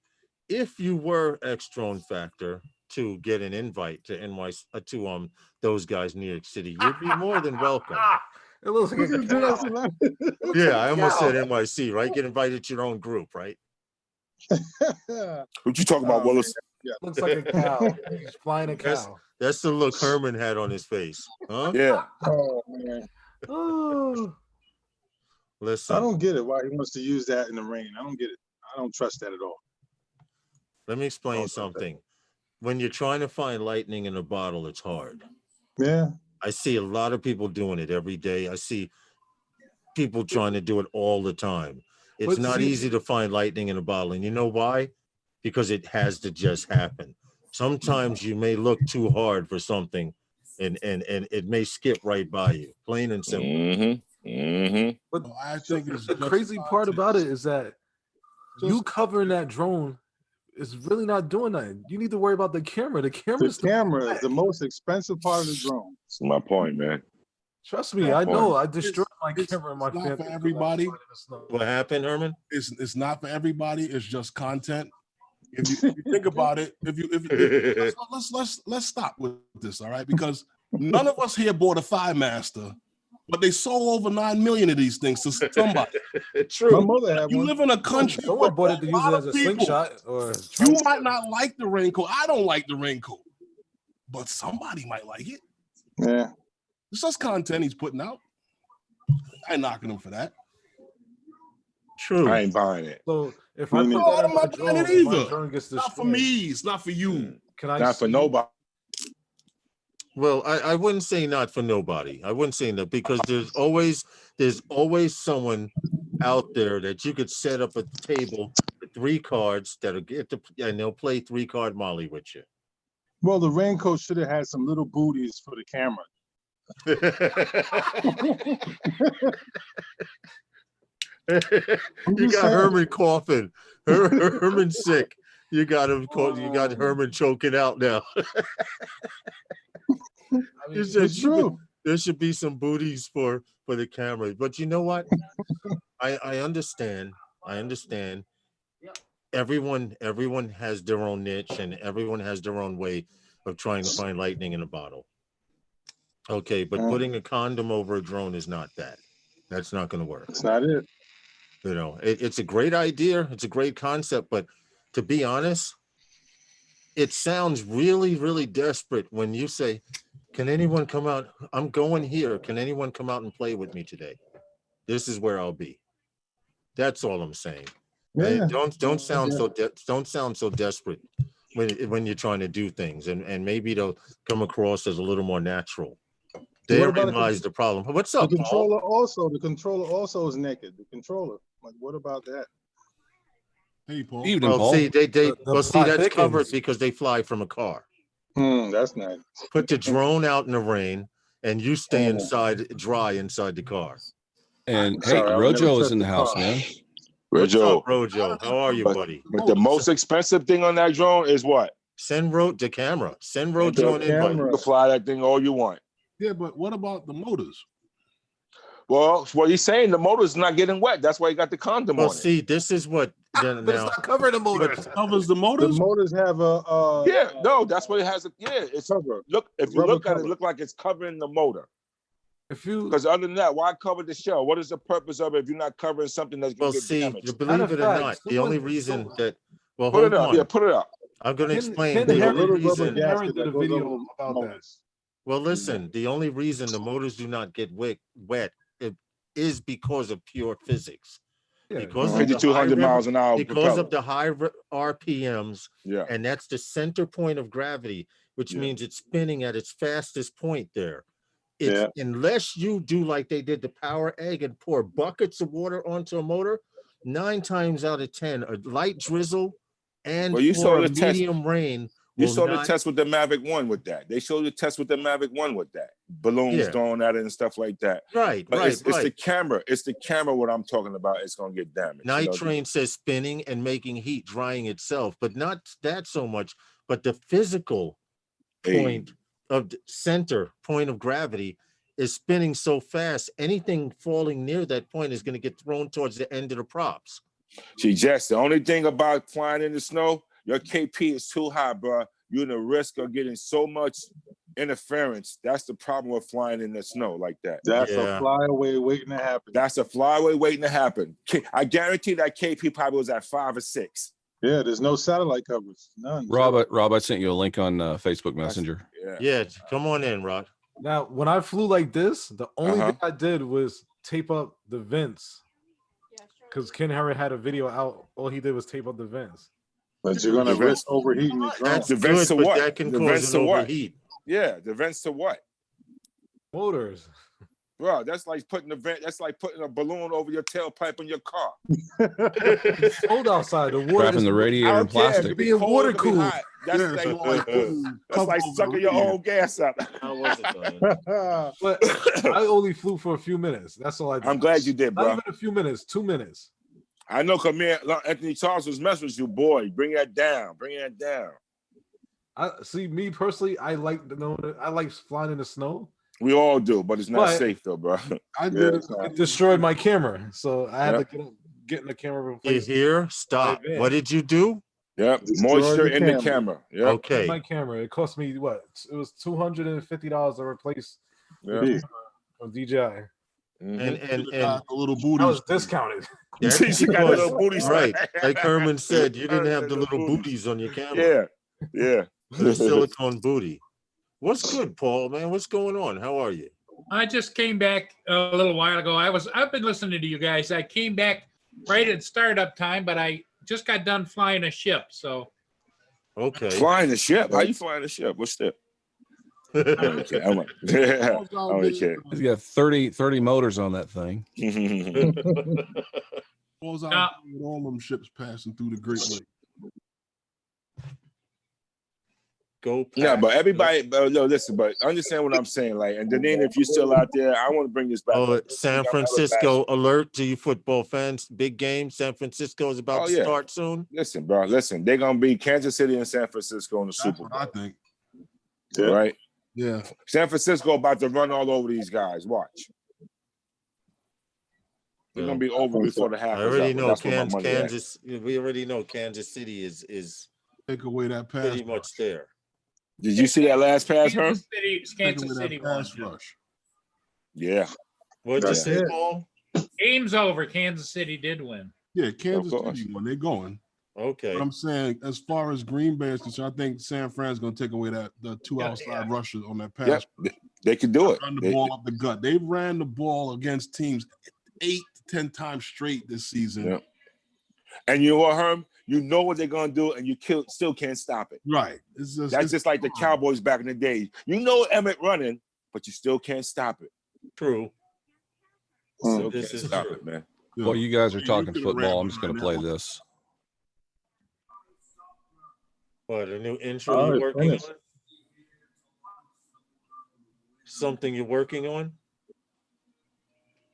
if you were X Drone Factor to get an invite to NYC to those guys in New York City, you'd be more than welcome. It looks like a cow. Yeah, I almost said NYC, right? Get invited to your own group, right? What you talking about, Willis? Yeah. Looks like a cow. He's flying a That's, cow. that's the look Herman had on his face, huh? Yeah. Oh man, Oh. Listen, I don't get it. Why he wants to use that in the rain? I don't get it. I don't trust that at all. let me explain something. When you're trying to find lightning in a bottle, it's hard. Yeah. I see a lot of people doing it every day. I see people trying to do it all the time. It's But not see- easy to find lightning in a bottle. And you know why? Because it has to just happen. Sometimes you may look too hard for something and it may skip right by you. Plain and simple. Mm-hmm. Mm-hmm. But I think it's the just crazy part about it is that you Just- covering that drone is really not doing nothing. You need to worry about the camera. The The camera's camera is the most expensive part of the drone. That's my point, man. Trust me, I know. I destroyed my it's camera in my not for Phantom. everybody. What happened, Herman? It's not for everybody. It's just content. If you think about it, let's stop with this, all right? Because none of us here bought a Thigh Master, but they sold over 9 million of these things to somebody. My True. mother had You one. live in a country. Someone where bought it to a use it lot as a of people- slingshot or You might not like the raincoat. I don't like the raincoat, but somebody might like it. Yeah. It's just content he's putting out. I ain't knocking him for that. True. I ain't buying it. So if I Me put neither. that I'm on my not buying drone, it and my either. drone gets Not for destroyed, me. It's not for you. can I Not for see- nobody. Well, I wouldn't say not for nobody. I wouldn't say that because there's always someone out there that you could set up a table with 3 cards that'll get to and they'll play 3-card Molly with you. Well, the raincoat should have had some little booties for the camera. I'm You just got saying. Herman coughing. Herman sick. You got him. You got Herman choking out now. I mean, It's true. There should be some booties for the camera. But you know what? I understand. I understand. Everyone has their own niche and everyone has their own way of trying to find lightning in a bottle. Okay, but putting a condom over a drone is not that. That's not going to work. That's not it. You know, it's a great idea. It's a great concept, but to be honest, it sounds really, really desperate when you say, can anyone come out? I'm going here. Can anyone come out and play with me today? This is where I'll be. That's all I'm saying. Yeah. Don't sound so desperate when you're trying to do things, and maybe they'll come across as a little more natural. They What about realize the problem. What's The up, Paul? controller also is naked. The controller. Like, what about that? Hey, Paul. Evening, Well, Paul. see, The well, see, plot that's thickens. covered because they fly from a car. That's nice. Put the drone out in the rain, and you stay Oh. inside, dry inside the car. And I'm hey, sorry, I would never Rojo is touch in the the house, car. man. What's Rojo. up, Rojo? How are you, buddy? But the most expensive thing on that drone is what? Send the camera. Send Rojo an The invite. camera. You can fly that thing all you want. Yeah, but what about the motors? Well, what he's saying, the motor's not getting wet. That's why he got the condom Well, on it. see, this is what then But it's now. not covering the motor. Covers the The motors? motors have a Yeah, no, that's what it has. It's cover. look. If you Rubber look at it, cover. look like it's covering the motor. If you Because other than that, why cover the shell? What is the purpose of it if you're not covering something that's Well, going to get see, damaged? believe Matter it of or fact, not, the only someone- reason so- that well, Put hold it up. on. Yeah, put it up. I'm going to explain Ken the There's a Harry- only little rubber reason. Ken Harry gasket did that a goes video over about that. motors. Well, listen, the only reason the motors do not get wet it is because of pure physics. Yeah, Because of the 5,200 high miles an hour. because propeller. of the high RPMs, Yeah. and that's the center point of gravity, which Yeah. means it's spinning at its fastest point there. It's unless you do like they did the power egg and pour buckets of water onto a motor, 9 times out of 10, a light drizzle and Well, you saw or a the test. medium rain You will saw the not- test with the Mavic 1 with that. They showed the test with the Mavic 1 with that. Balloons Yeah. thrown at it and stuff like that. Right, But right, it's right. the camera. It's the camera what I'm talking about. It's going to get damaged. Night you know? Train says spinning and making heat, drying itself, but not that so much, but the physical Hey. point of the center point of gravity is spinning so fast, anything falling near that point is going to get thrown towards the end of the props. See, Jess, the only thing about flying in the snow, your KP is too high, bro. You're in the risk of getting so much interference. That's the problem with flying in the snow like that. That's a flyaway waiting to happen. That's a flyaway waiting to happen. I guarantee that KP probably was at 5 or 6. Yeah, there's no satellite coverage. None. Rob, I sent you a link on Facebook Messenger. Yeah, come on in, Rod. Now, when I flew like this, the only thing I did was tape up the vents. Because Ken Harry had a video out. All he did was tape up the vents. But you're gonna risk overheating the drone. The vents to what? That can the cause vents an to what? overheat. Yeah, the vents to what? Motors. Bro, that's like putting a vent. That's like putting a balloon over your tailpipe in your car. It's cold outside. The water Wrapping the radiator in plastic. being water cooled. That's like sucking your own gas up. How was it, though? But I only flew for a few minutes. That's all I did. I'm glad you did, bro. Not even a few minutes, 2 minutes. I know, come here, Anthony Charles was messing with you, boy. Bring that down. Bring that down. I see. Me personally, I like flying in the snow. We all do, but it's not safe though, bro. I did it. It destroyed my camera, so I had to get in the camera. You hear? Stop. What did you do? Yep, moisture in the camera. Yep. Okay. My camera. It cost me what? It was $250 to replace from DJI. And a little booty. I was discounted. She got little booties, right? Like Herman said, you didn't have the little booties on your camera. Yeah. The silicone booty. What's good, Paul? Man, what's going on? How are you? I just came back a little while ago. I've been listening to you guys. I came back right at startup time, but I just got done flying a ship. So okay, flying a ship. How you flying a ship? What ship? I'm only kidding. He's got 30 motors on that thing. Falls out with all them ships passing through the Great Lake. Go. Yeah, but everybody, no, listen, but understand what I'm saying. Like, and then if you're still out there, I want to bring this back. Oh, San Francisco alert to you football fans. Big game. San Francisco is about to start soon. Listen, bro, listen. They're going to be Kansas City and San Francisco in the Super Bowl. I think. Yeah. Right? Yeah. San Francisco about to run all over these guys. Watch. They're going to be over before the half. I already know Kansas. We already know Kansas City is take away that pass. Pretty much there. Did you see that last pass, Herm? Kansas City pass rush. Yeah. What'd you say, Paul? Game's over. Kansas City did win. Yeah, Kansas City won. They're going. Okay. But I'm saying, as far as Green Bay is concerned, I think San Fran's going to take away the two outside rushes on that pass. Yep. They can do it. Run the ball up the gut. They ran the ball against teams 8 to 10 times straight this season. Yep. And you know what, Herm? You know what they're gonna do, and you still can't stop it. Right. That's just like the Cowboys back in the day. You know Emmett running, but you still can't stop it. True. Still can't stop it, man. Well, you guys are talking football. I'm just gonna play this. What, a new intro you're working on? Something you're working on?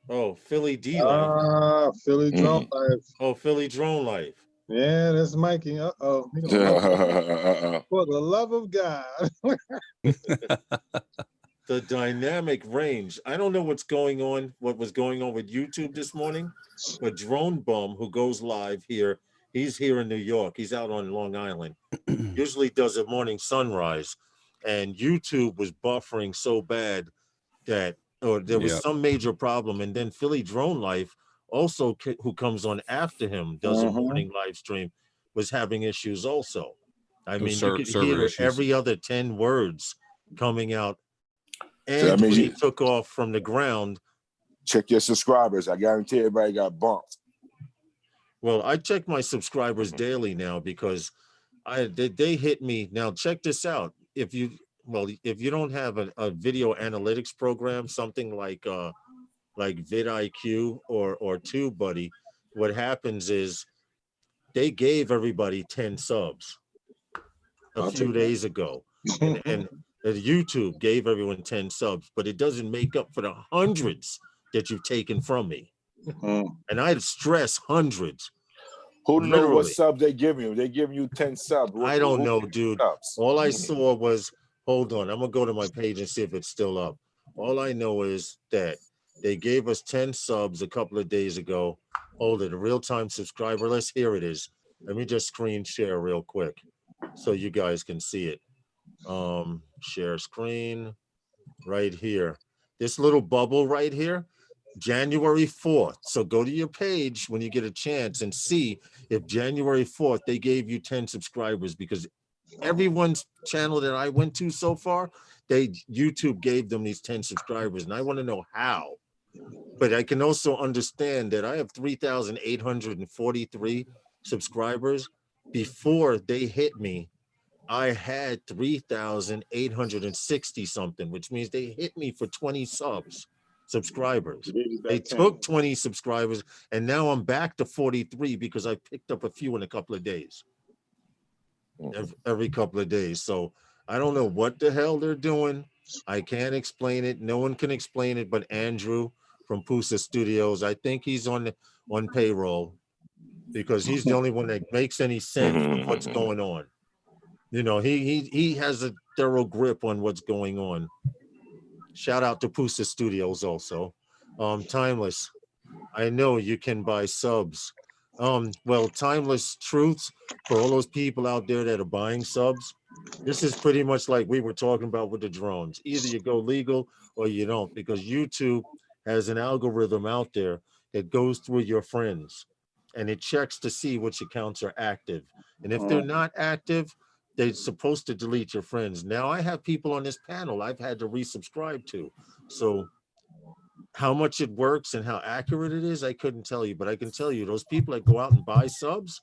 Oh, Philly D Life. Philly Drone Life. Oh, Philly Drone Life. Yeah, that's Mikey. For the love of God. The dynamic range. I don't know what was going on with YouTube this morning, but Drone Bum, who goes live here, he's here in New York. He's out on Long Island. Usually does a morning sunrise. And YouTube was buffering so bad that there was some major problem. And then Philly Drone Life, also who comes on after him, does a morning live stream, was having issues also. I mean, you could hear every other 10 words coming out. And so when he took off from the ground. Check your subscribers. I guarantee everybody got bumped. Well, I check my subscribers daily now because they hit me. Now, check this out. If you don't have a video analytics program, something like vidIQ or TubeBuddy, what happens is they gave everybody 10 subs a few days ago, and YouTube gave everyone 10 subs, but it doesn't make up for the hundreds that you've taken from me. And I stress hundreds. Who knows what subs they give you? They give you 10 subs. I don't know, dude. All I saw was, hold on, I'm gonna go to my page and see if it's still up. All I know is that they gave us 10 subs a couple of days ago, Hold it, a real-time subscriber list. Here it is. Let me just screen share real quick so you guys can see it. Share screen right here. This little bubble right here, January 4th. So go to your page when you get a chance and see if January 4th they gave you 10 subscribers, because everyone's channel that I went to so far, YouTube gave them these 10 subscribers, and I want to know how. But I can also understand that I have 3,843 subscribers. Before they hit me, I had 3,860 something, which means they hit me for 20 subscribers. They took 20 subscribers, and now I'm back to 43 because I picked up a few in a couple of days. Every couple of days. So I don't know what the hell they're doing. I can't explain it. No one can explain it but Andrew from Pusa Studios. I think he's on payroll because he's the only one that makes any sense of what's going on. You know, he has a thorough grip on what's going on. Shout out to Pusa Studios also. Timeless, I know you can buy subs. Well, Timeless Truths, for all those people out there that are buying subs, this is pretty much like we were talking about with the drones. Either you go legal or you don't, because YouTube has an algorithm out there that goes through your friends and it checks to see which accounts are active. And if they're not active, they're supposed to delete your friends. Now I have people on this panel I've had to resubscribe to. So how much it works and how accurate it is, I couldn't tell you, but I can tell you those people that go out and buy subs,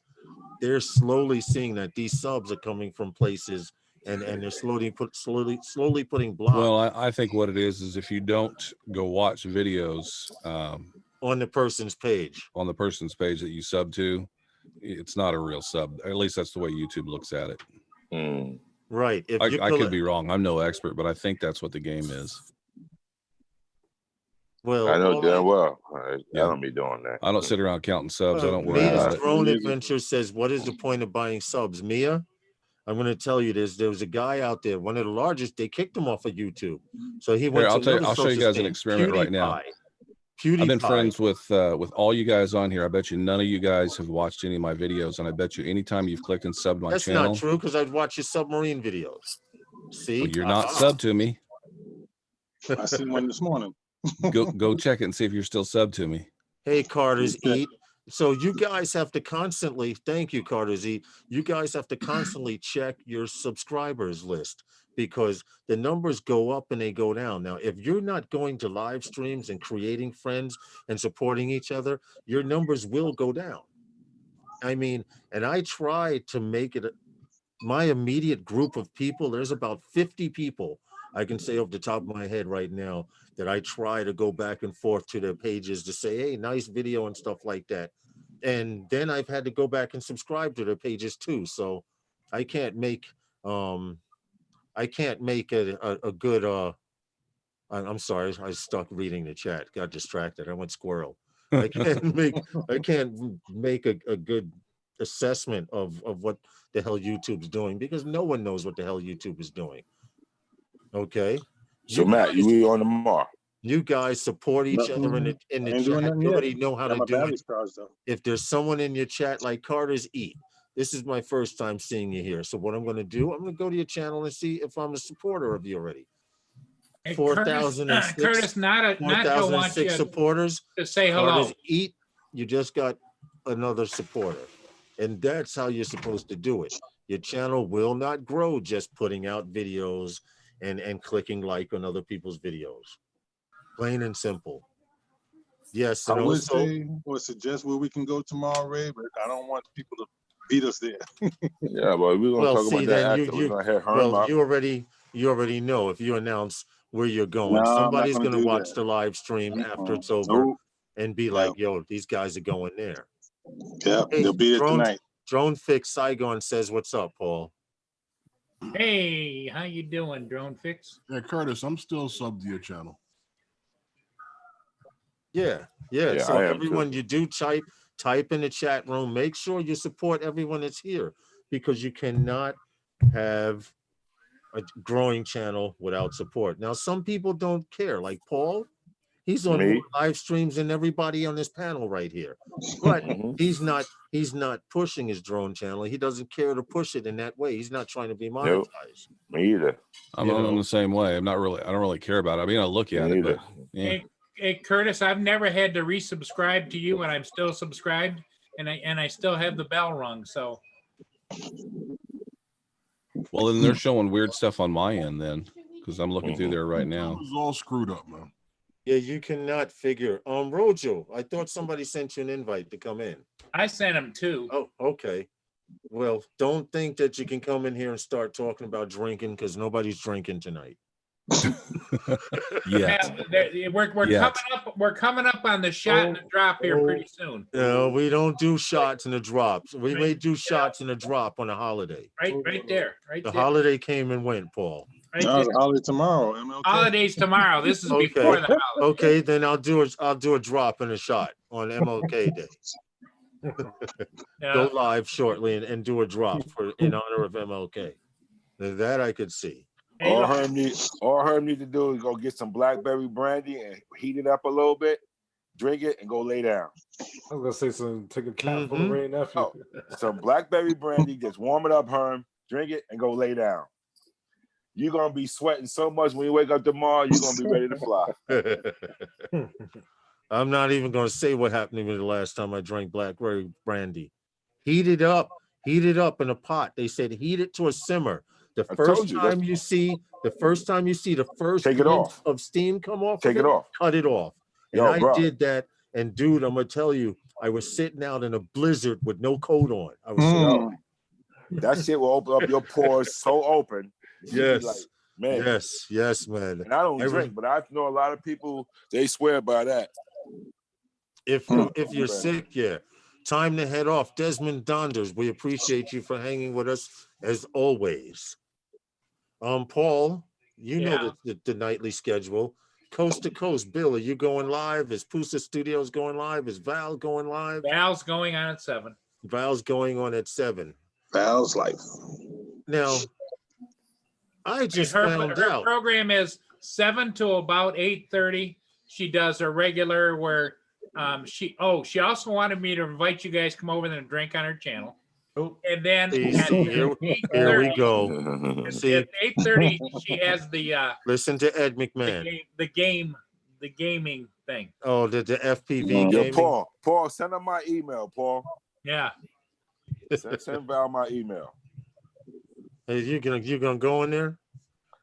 they're slowly seeing that these subs are coming from places and they're slowly putting blocks. Well, I think what it is if you don't go watch videos on the person's page that you sub to, it's not a real sub. At least that's the way YouTube looks at it. Right. If I could be wrong. I'm no expert, but I think that's what the game is. Well, I know damn well. I don't be doing that. I don't sit around counting subs. I don't worry about it. Drone Adventure says, what is the point of buying subs? Mia, I'm going to tell you this. There was a guy out there, one of the largest. They kicked him off of YouTube. So he went I'll show you guys an experiment right now. I've been friends with all you guys on here. I bet you none of you guys have watched any of my videos, and I bet you anytime you've clicked and subbed my channel. That's not true, because I'd watch your submarine videos. See, well, you're not subbed to me. I seen one this morning. Go check it and see if you're still subbed to me. Hey, Carter's Eat. So you guys have to constantly, thank you, Carter's Eat. You guys have to constantly check your subscribers list, because the numbers go up and they go down. Now, if you're not going to live streams and creating friends and supporting each other, your numbers will go down. I mean, and I try to make it my immediate group of people. There's about 50 people I can say off the top of my head right now that I try to go back and forth to their pages to say, hey, nice video and stuff like that. And then I've had to go back and subscribe to their pages too. So I can't make a good I'm sorry, I stuck reading the chat, got distracted. I went squirrel. I can't make a good assessment of what the hell YouTube's doing, because no one knows what the hell YouTube is doing. Okay. So Matt, you on tomorrow? You guys support each other in the chat. You already know how to do it. If there's someone in your chat like Carter's Eat, this is my first time seeing you here. So what I'm going to do, I'm going to go to your channel and see if I'm a supporter of you already. 4,006 Curtis, not to want you supporters to say hello. Carter's Eat, you just got another supporter, and that's how you're supposed to do it. Your channel will not grow just putting out videos and clicking like on other people's videos. Plain and simple. Yes, and I would also say or suggest where we can go tomorrow, Ray, but I don't want people to beat us there. Yeah, but we're gonna talk about that after. We're gonna hear Herm up. You already know if you announce where you're going. Somebody's gonna watch the live stream after it's over and be like, yo, these guys are going there. Yeah, hey, they'll be there tonight. Drone Fix Saigon says, what's up, Paul? Hey, how you doing, Drone Fix? Yeah, Curtis, I'm still subbed to your channel. Yeah. So everyone, you do type in the chat room. Make sure you support everyone that's here, because you cannot have a growing channel without support. Now, some people don't care. Like Paul, He's on Me? more live streams than everybody on this panel right here. But Mhm. he's not pushing his drone channel. He doesn't care to push it in that way. He's not trying to be Nope. monetized. Me either. I'm the same way. I don't really care about it. I mean, I look at Me it, but either. Hey, Curtis, I've never had to resubscribe to you, and I'm still subscribed, and I still have the bell rung. So, well, then they're showing weird stuff on my end then, because I'm looking through there right now. It's all screwed up, man. Yeah, you cannot figure. Rojo, I thought somebody sent you an invite to come in. I sent him too. Oh, okay. Well, don't think that you can come in here and start talking about drinking because nobody's drinking tonight. Yeah. We're coming up on the shot and the drop here pretty soon. No, we don't do shots and the drops. We may do shots and a drop on a holiday. Right there. The holiday came and went, Paul. Right No, it's there. a holiday tomorrow. MLK. Holidays tomorrow. This is Okay. before the holiday. Okay, then I'll do a drop and a shot on MLK Day. Go live shortly and do a drop in honor of MLK. That I could see. Hey, All look, Herm need to do is go get some blackberry brandy and heat it up a little bit, drink it, and go lay down. I was gonna say take a cap full of rain nephew. Oh, some blackberry brandy, just warm it up, Herm, drink it, and go lay down. You're gonna be sweating so much when you wake up tomorrow, you're gonna be ready to fly. I'm not even gonna say what happened to me the last time I drank blackberry brandy. Heat it up in a pot. They said heat it to a simmer. The first time you see the first Take it off. of steam come off, Take it off. Cut it off. And Yo, I bro. did that. And dude, I'm gonna tell you, I was sitting out in a blizzard with no coat on. I was sitting That shit will open up your pores so open. Yes. Like, man. Yes, man. And I don't drink, but I know a lot of people, they swear by that. If you're sick, yeah. Time to head off. Desmond Donders, we appreciate you for hanging with us as always. Paul, you know the nightly schedule. Coast to coast. Bill, are you going live? Is Pusa Studios going live? Is Val going live? Val's going on at 7. Val's going on at 7. Val's life. Now, I just her found out. Program is 7 to about 8:30. She does a regular where she also wanted me to invite you guys to come over there and drink on her channel. Oh. And then Here we go. See, at 8:30 she has the listen to Ed McMahon. the gaming thing. Oh, the FPV Yo, gaming. Paul, send her my email, Paul. Yeah. Send Val my email. Hey, you gonna go in there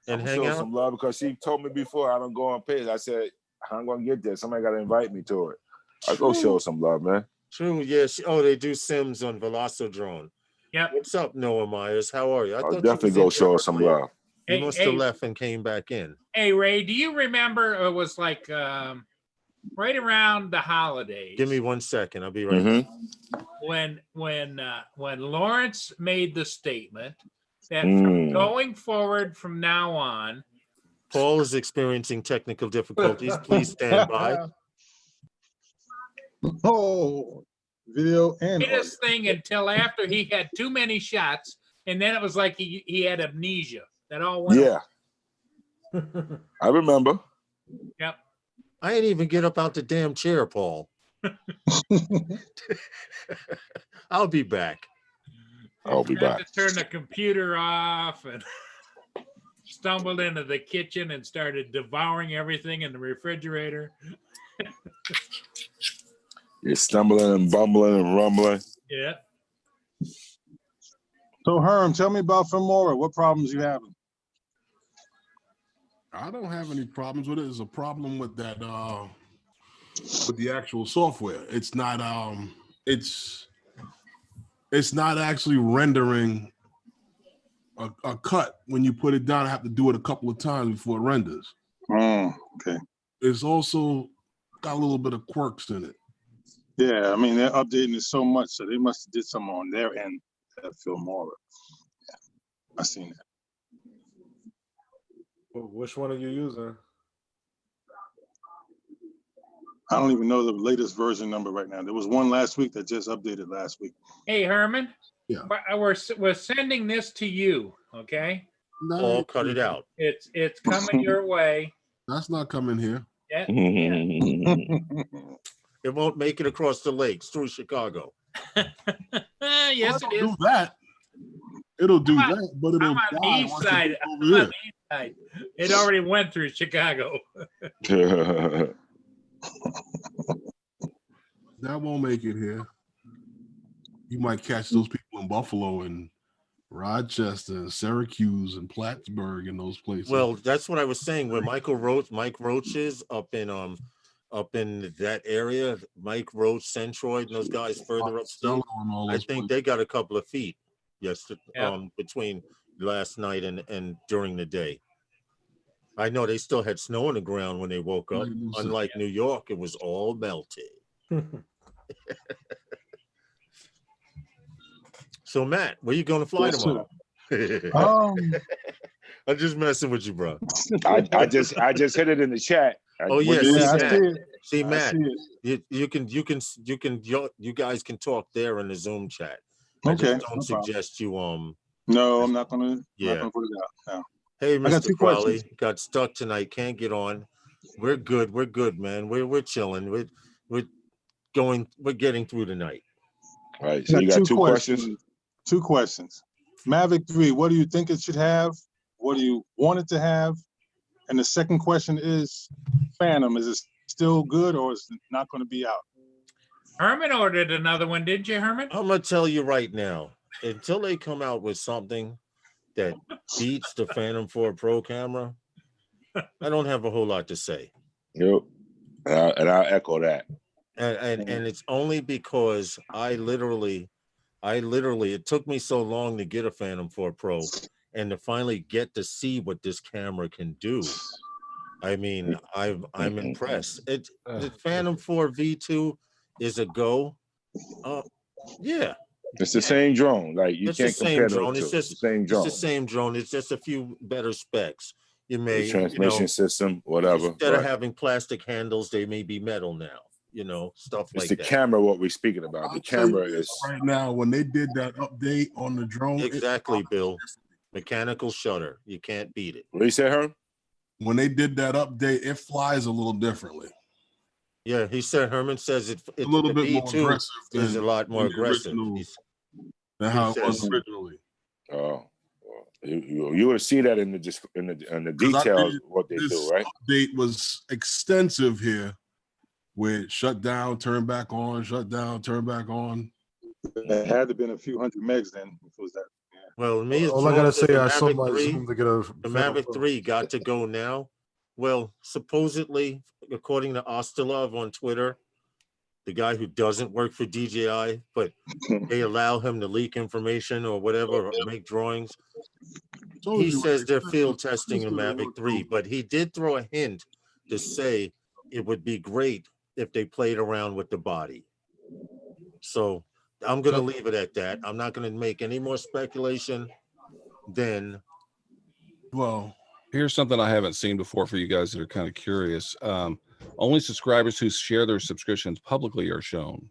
and I'm hang show out? some love because she told me before I don't go on page. I said I'm gonna get there. Somebody gotta invite me to it. I go show some love, man. True, yes. They do Sims on Velocodrone. Yeah. What's up, Noah Myers? How are you? I'll definitely go show some love. You must have left and came back in. Hey, Ray, do you remember it was like right around the holidays? Give me 1 second. I'll be right back. When Lawrence made the statement that from going forward from now on, Paul is experiencing technical difficulties. Please stand by. Oh, video and this thing until after he had too many shots, and then it was like he had amnesia. That all went. Yeah, I remember. Yep. I didn't even get up out the damn chair, Paul. I'll be back. I'll be back. To turn the computer off and stumbled into the kitchen and started devouring everything in the refrigerator. You're stumbling and bumbling and rumbling. Yeah. So Herm, tell me about Filmora. What problems you having? I don't have any problems with it. It's a problem with that with the actual software. It's not it's not actually rendering a cut. When you put it down, I have to do it a couple of times before it renders. Okay. It's also got a little bit of quirks in it. Yeah, I mean, they're updating it so much, so they must have did something on their end at Filmora. Yeah, I seen that. Which one are you using? I don't even know the latest version number right now. There was one last week that just updated last week. Hey, Herman. Yeah. We're sending this to you, okay? Paul, cut it out. It's coming your way. That's not coming here. Yeah. It won't make it across the lakes through Chicago. Yes, it It'll is. do that. It'll do I'm on- that, but it'll I'm on the die east once it side. gets I'm over on here. the east side. It already went through Chicago. That won't make it here. You might catch those people in Buffalo and Rochester and Syracuse and Plattsburgh and those places. Well, that's what I was saying. Where Mike Roach is up in that area, Mike Roach, Centroid, and those guys further upstate. I think they got a couple of feet. Yes, between last night and during the day. I know they still had snow on the ground when they woke up. Unlike New York, it was all melted. So Matt, where you going to fly tomorrow? I'm just messing with you, bro. I just hit it in the chat. Oh yeah, see Matt. You guys can talk there in the Zoom chat. I just don't suggest you No, I'm not gonna. Yeah. I'm not gonna put it out. No. Hey, I got Mr. two Crowley, questions. got stuck tonight. Can't get on. We're good. We're good, man. We're chilling. We're getting through the night. All right. So you got two questions. Two questions. Mavic 3, what do you think it should have? What do you want it to have? And the second question is Phantom, is it still good or is it not going to be out? Herman ordered another one, didn't you, Herman? I'm gonna tell you right now, until they come out with something that beats the Phantom 4 Pro camera, I don't have a whole lot to say. Yep. And I'll echo that. And it's only because I literally it took me so long to get a Phantom 4 Pro and to finally get to see what this camera can do. I mean, I'm impressed. The Phantom 4 V2 is a go. Yeah. It's the same drone. Like you can't compare those two. It's the same drone. It's the same drone. It's just a few better specs. You may the transmission system, whatever. Instead of having plastic handles, they may be metal now. Stuff it's like the that. camera. What we're speaking about. The camera is right now. When they did that update on the drone, exactly, Bill. Mechanical shutter. You can't beat it. What do you say, Herm? When they did that update, it flies a little differently. Yeah, Herman says it's a little bit more aggressive. Is a lot more aggressive than how it was originally. Oh, you would see that in the details what they do, right? Update was extensive here, with shut down, turn back on, shut down, turn back on. It had to have been a few hundred megs then. If it was that. Yeah. Well, me, all I gotta say, I saw my the Mavic 3 got to go now. Well, supposedly, according to Ostilov on Twitter, the guy who doesn't work for DJI, but they allow him to leak information or whatever, or make drawings. He says they're field testing a Mavic 3, but he did throw a hint to say it would be great if they played around with the body. So I'm going to leave it at that. I'm not going to make any more speculation than. Well, here's something I haven't seen before for you guys that are kind of curious. Only subscribers who share their subscriptions publicly are shown.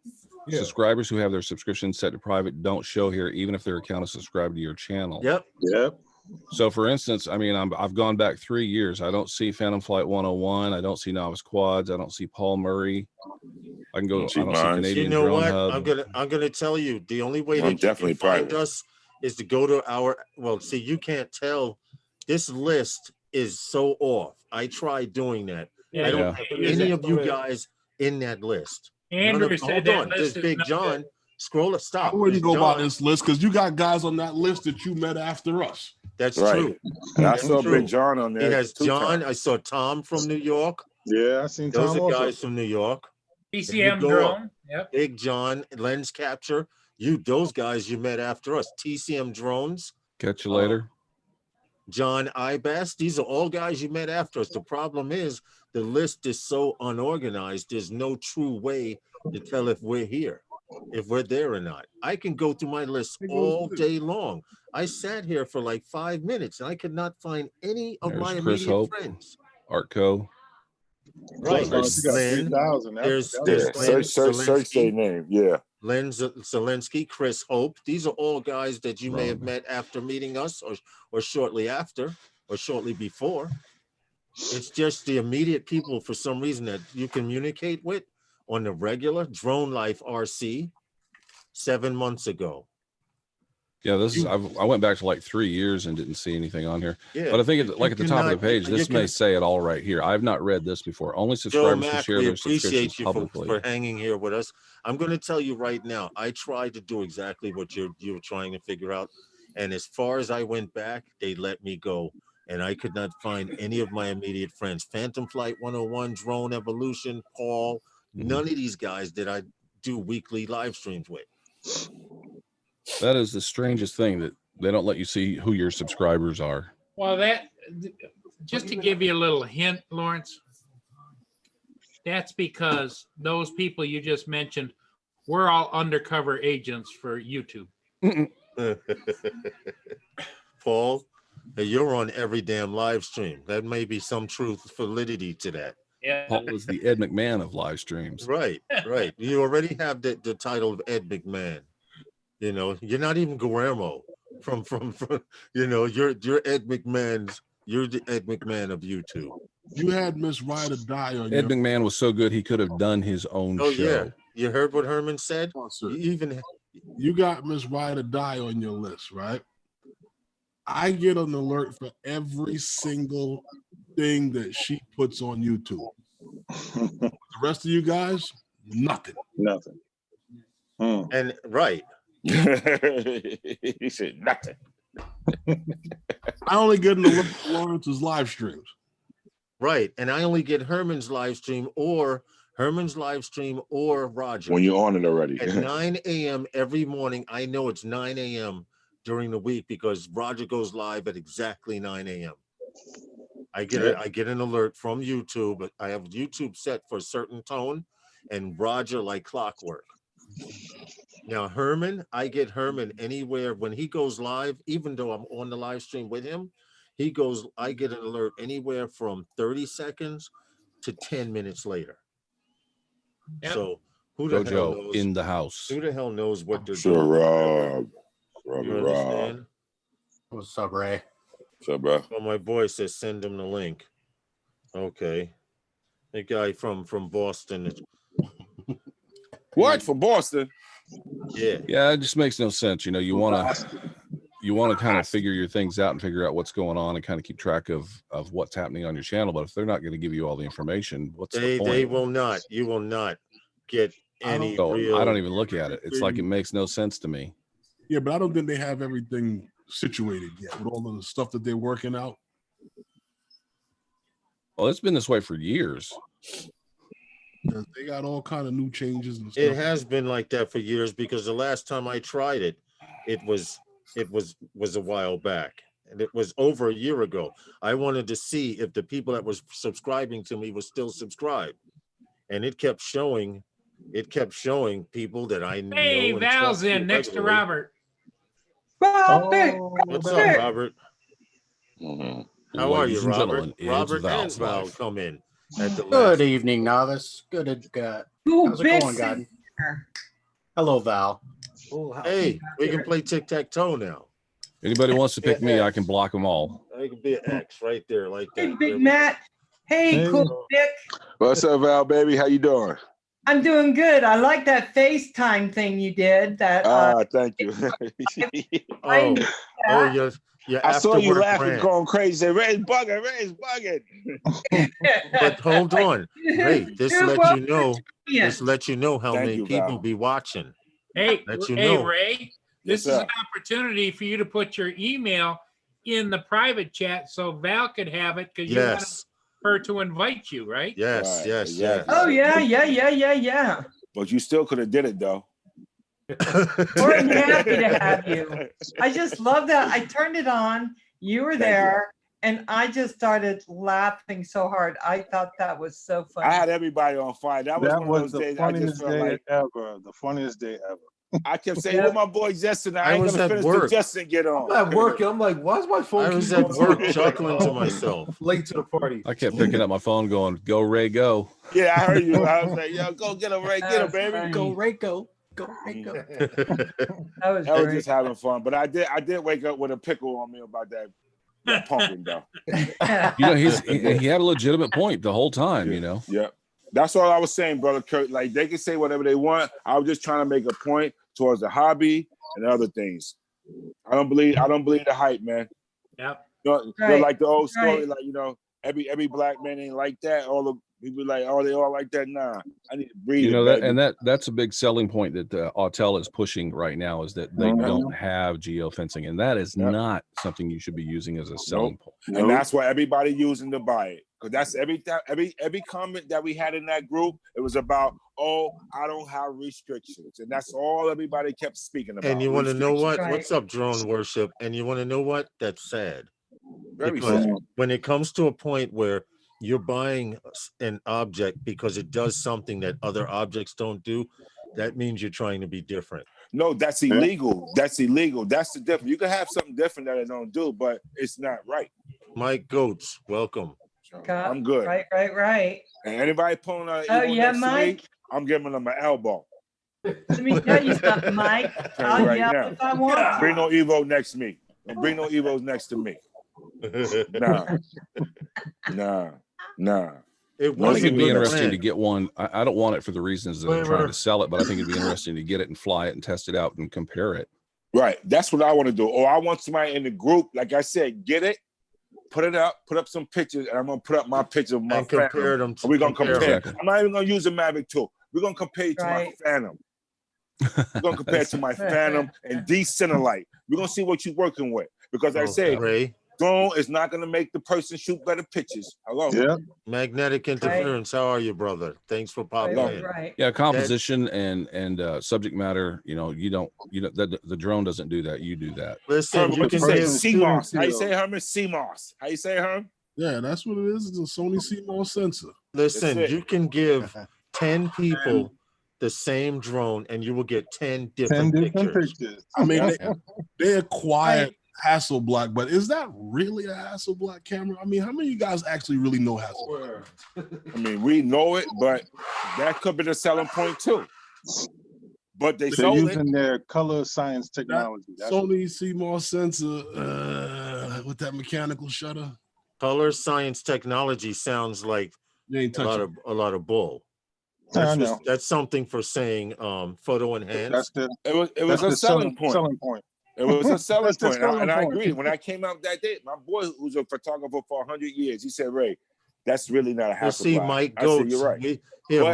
Yeah. Subscribers who have their subscriptions set to private don't show here, even if their account is subscribed to your channel. Yep. So, for instance, I mean, I've gone back 3 years. I don't see Phantom Flight 101. I don't see Novice Quads. I don't see Paul Murray. I can go. I don't see Canadian Drone Hub. I'm gonna tell you the only way that you can find us is to go to our. Well, see, you can't tell. This list is so off. I tried doing that. Yeah, I don't have any of you guys in that list. Andrew said that list There's Big John. Scroll it. Stop. I wouldn't go by this list because you got guys on that list that you met after us. That's true. And I saw Big John on there. He has John. I saw Tom from New York. Yeah, I seen Tom. Those are guys from New York. TCM Drone. Yep. Big John, Lens Capture. Those guys you met after us. TCM Drones. Catch you later. John Ibas. These are all guys you met after us. The problem is the list is so unorganized. There's no true way to tell if we're here, if we're there or not. I can go through my list all day long. I sat here for like 5 minutes and I could not find any of my immediate friends. Artco. Right. There's Lynn. There's search their name. Yeah. Len Zelensky, Chris Hope. These are all guys that you may have met after meeting us or shortly after or shortly before. It's just the immediate people for some reason that you communicate with on the regular. Drone Life RC 7 months ago. Yeah, this is. I went back to like 3 years and didn't see anything on here. Yeah, But I think like at the top of the page, you this may can- say it all right here. I've not read this before. Only Joe subscribers who Mack, share we their subscriptions appreciate you publicly. for hanging here with us. I'm going to tell you right now, I tried to do exactly what you were trying to figure out. And as far as I went back, they let me go. And I could not find any of my immediate friends. Phantom Flight 101, Drone Evolution, Paul, none of these guys did I do weekly live streams with. That is the strangest thing, that they don't let you see who your subscribers are. Well, just to give you a little hint, Lawrence, that's because those people you just mentioned, we're all undercover agents for YouTube. Paul, you're on every damn live stream. That may be some validity to that. Yeah. Paul is the Ed McMahon of live streams. Right. You already have the title of Ed McMahon. You know, you're not even Guillermo from you know, you're Ed McMahon's. You're the Ed McMahon of YouTube. You had Miss Ride or Die on Ed McMahon was so good he could have done his own show. Yeah, you heard what Herman said. You got Miss Ride or Die on your list, right? I get an alert for every single thing that she puts on YouTube. The rest of you guys, nothing. Nothing. And right. He said nothing. I only get an alert for Lawrence's live streams. Right. And I only get Herman's live stream or Roger. When you're on it already. At 9 a.m. every morning. I know it's 9 a.m. during the week because Roger goes live at exactly 9 a.m. I get an alert from YouTube. I have YouTube set for a certain tone and Roger like clockwork. Now, Herman, I get Herman anywhere when he goes live, even though I'm on the live stream with him, I get an alert anywhere from 30 seconds to 10 minutes later. Yep. So who the hell knows? In the house. Who the hell knows what they're doing? Rob. What's up, Ray? What's up, bro? Well, my boy says send him the link. Okay. The guy from Boston. What? From Boston? Yeah, it just makes no sense. You know, you want to kind of figure your things out and figure out what's going on and kind of keep track of what's happening on your channel. But if they're not going to give you all the information, what's the point? They will not. You will not get any real. I don't even look at it. It's like it makes no sense to me. Yeah, but I don't think they have everything situated yet with all of the stuff that they're working out. Well, it's been this way for years. They got all kind of new changes and stuff. It has been like that for years because the last time I tried it, it was a while back, and it was over a year ago. I wanted to see if the people that was subscribing to me was still subscribed, and it kept showing people that I know. Hey, Val's in next to Robert. What's up, Robert? How are you, Ladies and Robert? gentlemen, it's Robert and Val's Val life. come in at the Good last. evening, Novice. How's it going, God? Hello, Val. Hey, we can play tic-tac-toe now. Anybody wants to pick me, I can block them all. I can be an X right there, like that. Hey, Big Matt. Hey, cool Dick. What's up, Val, baby? How you doing? I'm doing good. I like that FaceTime thing you did. That thank you. I saw you laughing, going crazy. Say, Ray's bugging. But hold on, Ray. This let you know how many people be watching. Hey, Ray. This is an opportunity for you to put your email in the private chat so Val could have it because you want her to invite you, right? Yes. Oh yeah. But you still could have did it though. More than happy to have you. I just love that. I turned it on. You were there, and I just started laughing so hard. I thought that was so funny. I had everybody on fire. That was the funniest day ever. The funniest day ever. I kept saying, "Where my boy Justin? I ain't gonna finish work. till Justin get on." I'm at work. I'm like, why's my phone? I was at work chuckling to myself. Late to the party. I kept picking up my phone, going, "Go Ray, go!" Yeah, I heard you. I was like, "Yo, go get him, Ray, get him, baby, funny. Go, Ray, go. Go, Ray, go. That was I was great. just having fun, but I did wake up with a pickle on me about that That pumping though. You know, he had a legitimate point the whole time. You know. Yeah. That's all I was saying, brother Kurt. Like they can say whatever they want. I was just trying to make a point towards the hobby and other things. I don't believe the hype, man. Yep. You know, like the old story, like every black man ain't like that. All the people like, oh, they all like that. Nah, I need to breathe. You know it, that, and that's a big selling point that Autel is pushing right now is that they don't have geofencing, and that is not something you should be using as a selling point. And that's why everybody using to buy it, because that's every comment that we had in that group. It was about, oh, I don't have restrictions, and that's all everybody kept speaking about. And you want to know what? What's up, drone worship? And you want to know what? That's sad. Because when it comes to a point where you're buying an object because it does something that other objects don't do, that means you're trying to be different. No, that's illegal. That's illegal. That's the difference. You can have something different that it don't do, but it's not right. Mike Goats, welcome. I'm good. Right. And anybody pulling out Mike? me, I'm giving them an elbow. Let me tell you something, Mike. I'll right yell now. if I want to. Bring no Evo next to me. Don't bring no Evos next to me. Nah. I think it'd be interesting to get one. I don't want it for the reasons that they're trying to sell it, but I think it'd be interesting to get it and fly it and test it out and compare it. Right. That's what I want to do. Or I want somebody in the group, like I said, get it, put it up, put up some pictures, and I'm going to put up my picture of my and compare them. We're going to compare. Exactly. I'm not even going to use a Mavic 2. We're going to compare it to my Phantom. We're going to compare it to my Phantom and D-Cinelite. We're going to see what you're working with. Because like I said, drone is not going to make the person shoot better pictures. Hello. Yeah. Magnetic interference. How are you, brother? Thanks for popping in. Yeah, composition and subject matter. You know, the drone doesn't do that. You do that. Listen, you can say CMOS. How you say, Herman? CMOS. How you say, Herman? Yeah, that's what it is. It's a Sony CMOS sensor. Listen, you can give 10 people the same drone and you will get 10 different pictures. I mean, they acquired Hasselblad, but is that really a Hasselblad camera? I mean, how many of you guys actually really know Hasselblad? I mean, we know it, but that could be the selling point too. But they're using their color science technology. Sony CMOS sensor with that mechanical shutter. Color science technology sounds like a lot of bull. That's something for saying photo enhanced. It was a selling point. It was a selling point. And I agree. When I came out that day, my boy, who's a photographer for 100 years, he said, Ray, that's really not a Hasselblad. See, Mike Goats. You're right.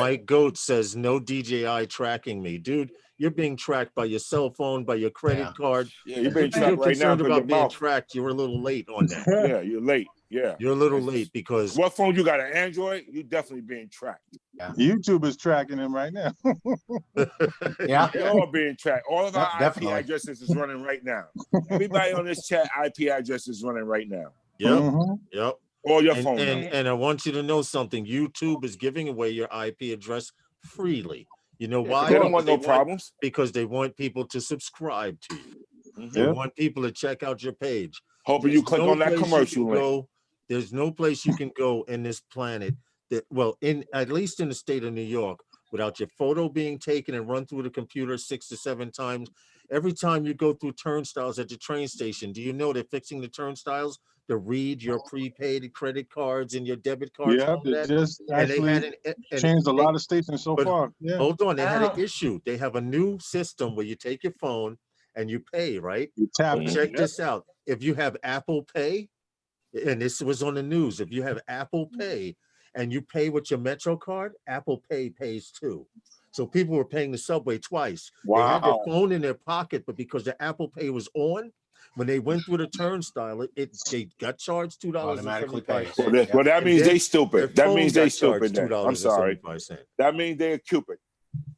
Mike Goats says, no DJI tracking me. Dude, you're being tracked by your cell phone, by your credit card. Yeah, you're being tracked right now. You're concerned about being tracked. You're a little late on that. Yeah, you're late. Yeah. You're a little late because... What phone you got, an Android? You're definitely being tracked. Yeah. YouTube is tracking him right now. Yeah. You're all being tracked. All of our IP addresses is running right now. Everybody on this chat, IP address is running right now. Yep. Yep. Or your phone. And I want you to know something. YouTube is giving away your IP address freely. You know why? They don't want no problems. Because they want people to subscribe to you. They want people to check out your page. Hoping you click on that commercial link. There's no place you can go in this planet that, at least in the state of New York, without your photo being taken and run through the computer 6 to 7 times. Every time you go through turnstiles at the train station, do you know they're fixing the turnstiles to read your prepaid credit cards and your debit cards? Yeah, they just actually changed a lot of stations so far. Yeah. Hold on, they had an issue. They have a new system where you take your phone and you pay, right? You tap. Check this out. If you have Apple Pay, and this was on the news, if you have Apple Pay and you pay with your Metro card, Apple Pay pays too. So people were paying the subway twice. Wow. They had their phone in their pocket, but because the Apple Pay was on, when they went through the turnstile, they got charged $2. Automatically paid. Well, that means they stupid. That means they stupid. I'm sorry. That means they're Cupid.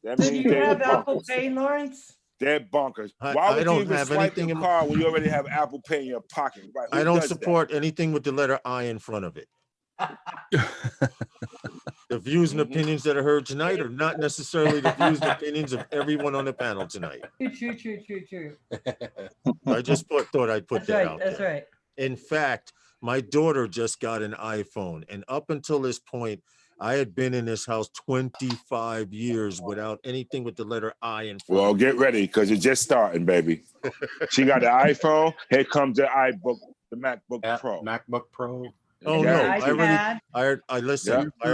Do you have Apple Pay, Lawrence? They're bonkers. Why would you even swipe your card when you already have Apple Pay in your pocket? Right? I don't support anything with the letter I in front of it. The views and opinions that are heard tonight are not necessarily the views and opinions of everyone on the panel tonight. True. I just thought I'd put that out there. That's right. In fact, my daughter just got an iPhone, and up until this point, I had been in this house 25 years without anything with the letter I in front. Well, get ready because it's just starting, baby. She got the iPhone. Here comes the iBook. The MacBook Pro. MacBook Pro. Oh no, Yeah. I listen. Yeah. I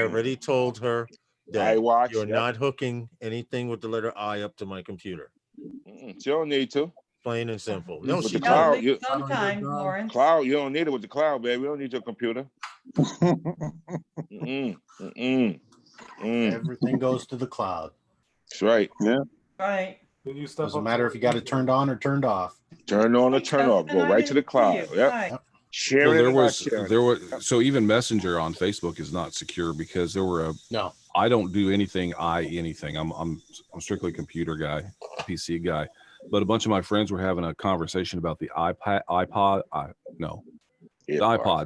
already told her that iWatch, you're yep. not hooking anything with the letter I up to my computer. She don't need to. Plain and simple. No, With she the cloud, doesn't. Sometimes, Lawrence. Cloud, you don't need it with the cloud, baby. We don't need your computer. Everything goes to the cloud. That's right. Yeah. Right. Doesn't matter if you got it turned on or turned off. Turn on or turn off. Go right to the cloud. Yep. Right. Share Well, it. there was so even Messenger on Facebook is not secure because there were No. I don't do anything. I'm strictly a computer guy, PC guy. But a bunch of my friends were having a conversation about the iPods,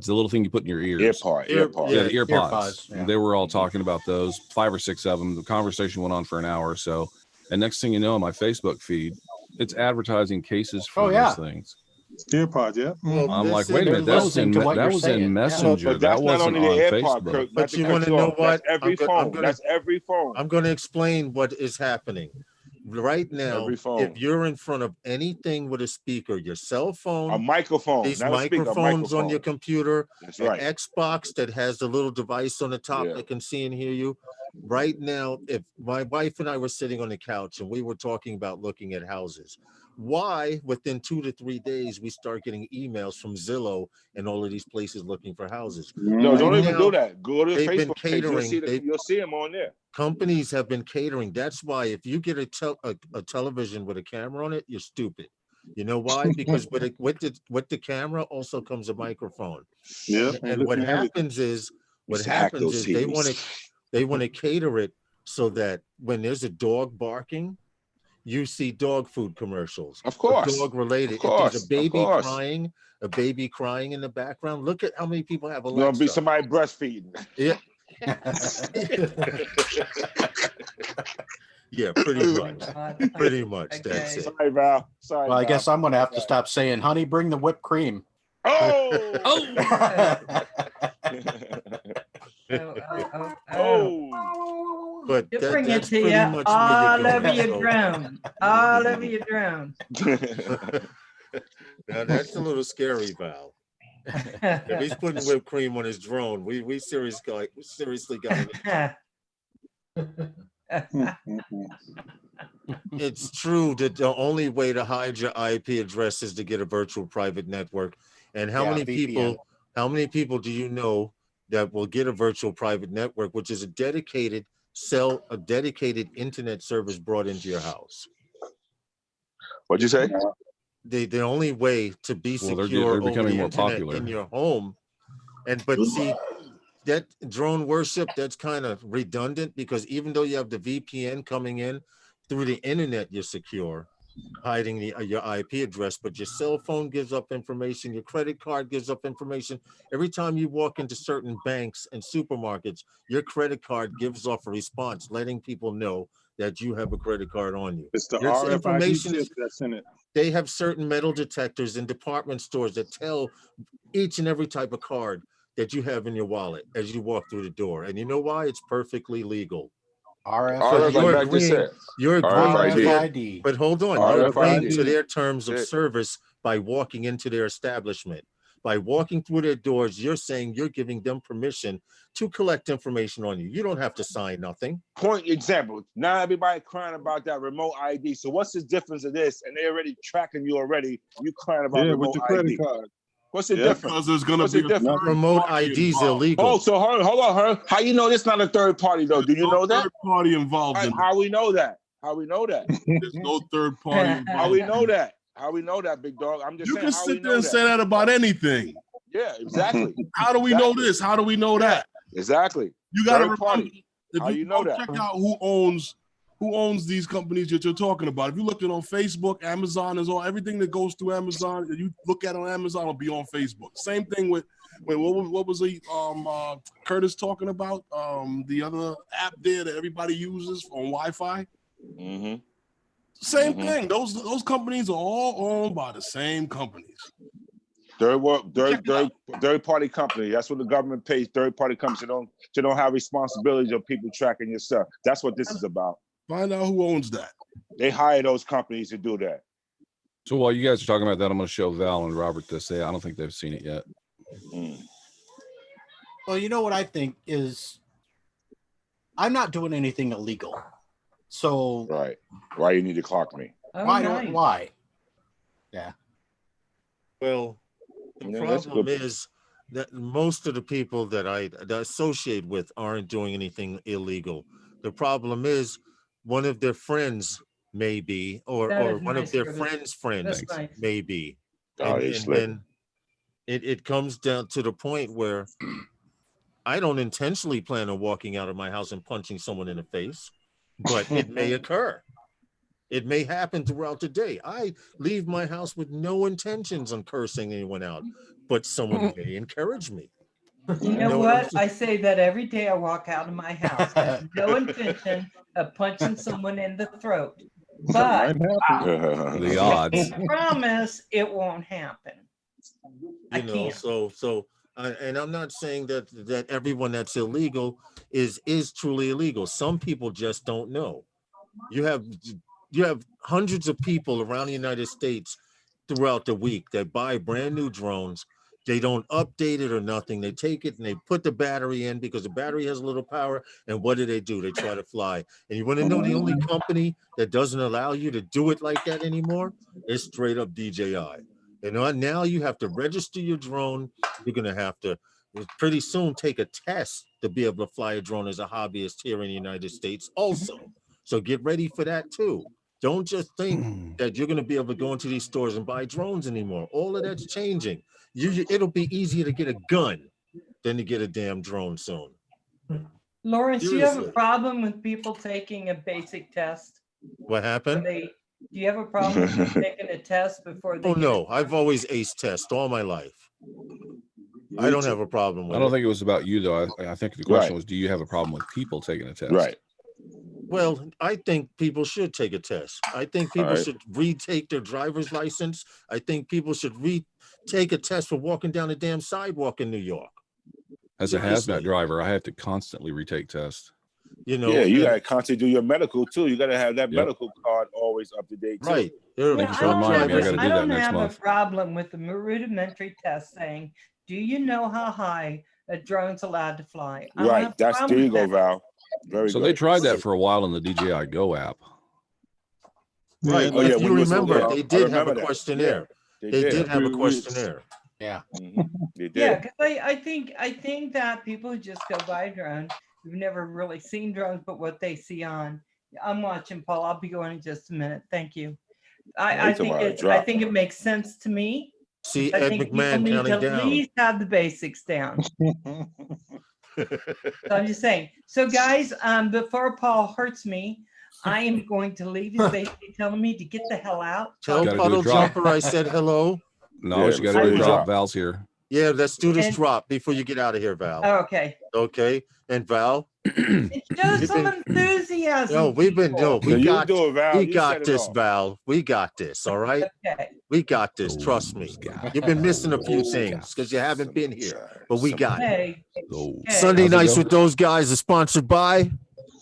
the little thing you put in your ears. Earpods. Yeah, the earpods. Yeah. They were all talking about those, 5 or 6 of them. The conversation went on for an hour or so. And next thing you know, on my Facebook feed, it's advertising cases for those things. Earpods, yeah. Well, I'm like, wait a minute, that was in Messenger. But that that's not wasn't only on the AirPod, Facebook. Kirk. But you want to know what? That's every phone. That's every phone. I'm going to explain what is happening. Right now, if you're in front of anything with a speaker, your cell phone, a microphone, these not a speaker, microphones on your computer, That's an right. Xbox that has the little device on the top that can see and hear you. Right now, if my wife and I were sitting on the couch and we were talking about looking at houses, why within 2 to 3 days we start getting emails from Zillow and all of these places looking for houses? No, don't even do that. Go to they've been Facebook page. catering. You'll see them on there. Companies have been catering. That's why if you get a television with a camera on it, you're stupid. You know why? Because with the camera also comes a microphone. Yeah. And what happens is they want to cater it so that when there's a dog barking, you see dog food commercials. Of course. Dog related. If there's a baby crying in the background, look at how many people have Alexa. Gonna be somebody breastfeeding. Yeah. Yeah, pretty much. Pretty much. That's it. Sorry, Val. Sorry. Well, I guess I'm going to have to stop saying, honey, bring the whipped cream. But You bring it that's to pretty you much all where over you're your going. drone. All over your drone. Now that's a little scary, Val. If he's putting whipped cream on his drone, we seriously got it. It's true that the only way to hide your IP address is to get a virtual private network. And how many people do you know that will get a virtual private network, which is a dedicated internet service brought into your house? What'd you say? The only way to be secure they're becoming more popular in your home, but see that drone worship, that's kind of redundant, because even though you have the VPN coming in through the internet, you're secure, hiding your IP address, but your cell phone gives up information, your credit card gives up information. Every time you walk into certain banks and supermarkets, your credit card gives off a response letting people know that you have a credit card on you. It's the Your RFID chip that's in it. They have certain metal detectors in department stores that tell each and every type of card that you have in your wallet as you walk through the door. And you know why? It's perfectly legal. RFID. You're RFID. but hold on, you're agreeing to their terms of service by walking into their establishment. By walking through their doors, you're saying you're giving them permission to collect information on you. You don't have to sign nothing. Point example. Now everybody crying about that remote ID. So what's the difference of this? And they're already tracking you already. You crying about remote with the credit ID. card. What's the difference? Because there's going to be a remote ID is illegal. Oh, so hold on. How you know this not a third party though? Do you know that? Third party involved in How we know that? How we know that? There's no third party involved. How we know that? How we know that, big dog? I'm just saying. You can sit there and say that about anything. Yeah, exactly. How do we know this? How do we know that? Exactly. You got to Third party. How you know that? Check out who owns these companies that you're talking about. If you look at on Facebook, Amazon is all everything that goes through Amazon. You look at on Amazon will be on Facebook. Same thing with what was Curtis talking about? The other app there that everybody uses on Wi-Fi. Mm-hmm. Same thing. Those companies are all owned by the same companies. Third party company. That's what the government pays third party companies. They don't have responsibilities of people tracking your stuff. That's what this is about. Find out who owns that. They hire those companies to do that. So while you guys are talking about that, I'm going to show Val and Robert this. I don't think they've seen it yet. Well, you know what I think is, I'm not doing anything illegal. So Right. Why you need to clock me? Oh, why nice. don't why? Yeah. Well, the Yeah, that's problem good. is that most of the people that I associate with aren't doing anything illegal. The problem is one of their friends may be, or That is one nice, of their Curtis. friends' friends That's nice. may be. Oh, And, they and slick. then it comes down to the point where I don't intentionally plan on walking out of my house and punching someone in the face, but it may occur. It may happen throughout the day. I leave my house with no intentions on cursing anyone out, but someone may encourage me. You know know what I'm what? I say that every day I walk out of my house. I have no intention of punching someone in the throat. But The odds. I promise it won't happen. I You know, can't. and I'm not saying that everyone that's illegal is truly illegal. Some people just don't know. You have hundreds of people around the United States throughout the week that buy brand new drones. They don't update it or nothing. They take it and they put the battery in because the battery has a little power. And what do? They try to fly. And you want to know the only company that doesn't allow you to do it like that anymore? It's straight up DJI. And now you have to register your drone. You're going to have to pretty soon take a test to be able to fly a drone as a hobbyist here in the United States also. So get ready for that too. Don't just think that you're going to be able to go into these stores and buy drones anymore. All of that's changing. It'll be easier to get a gun than to get a damn drone soon. Lawrence, do you have a Seriously. problem with people taking a basic test? What happened? Do you have a problem with them taking a test before they Oh get no, I've always ace test all my life. I don't have a problem with I don't think it was about you, though. I think the question Right. was, do you have a problem with people taking a test? Right. Well, I think people should take a test. I think people Alright. should retake their driver's license. I think people should retake a test for walking down the damn sidewalk in New York. As a Seriously. hazmat driver, I have to constantly retake tests. You know, Yeah, you and- gotta constantly do your medical too. You gotta have that Yep. medical card always up to date too. right. Thank you for reminding me. I gotta do that next month. a problem with the rudimentary test saying, do you know how high a drone's allowed to fly? I don't have Right. a That's problem there you with go, that. Val. Very So good. they tried that for a while in the DJI Go app. Right. Oh, yeah, If you when you was remember, over there, they I did have remember a that. questionnaire. Yeah, They did have a questionnaire. Yeah. They did. Yeah, because I think that people who just go buy a drone, who've never really seen drones, but what they see on. I'm watching, Paul. I'll be going in just a minute. Thank you. I it's a think wild I drop. think it makes sense to me. See I Ed think people McMahon need to counting at down. least have the basics down. So I'm just saying. So guys, before Paul hurts me, I am going to leave. He's basically telling me to get the hell out. Tell Gotta do a Puddle drop. Jumper I said hello. No, Yeah, you got before to do you a drop. drop. Val's here. Yeah, let's do this And- drop before you get out of here, Val. Oh, okay. Okay. And Val, Show some enthusiasm. no, we No, got you do it, Val. we You got set it this, off. Val. We got this. All right. Okay. We got this. Trust me. You've been missing a few things because you haven't been here, but we got it. Hey. Sunday How's it Nights go? with Those Guys is sponsored by.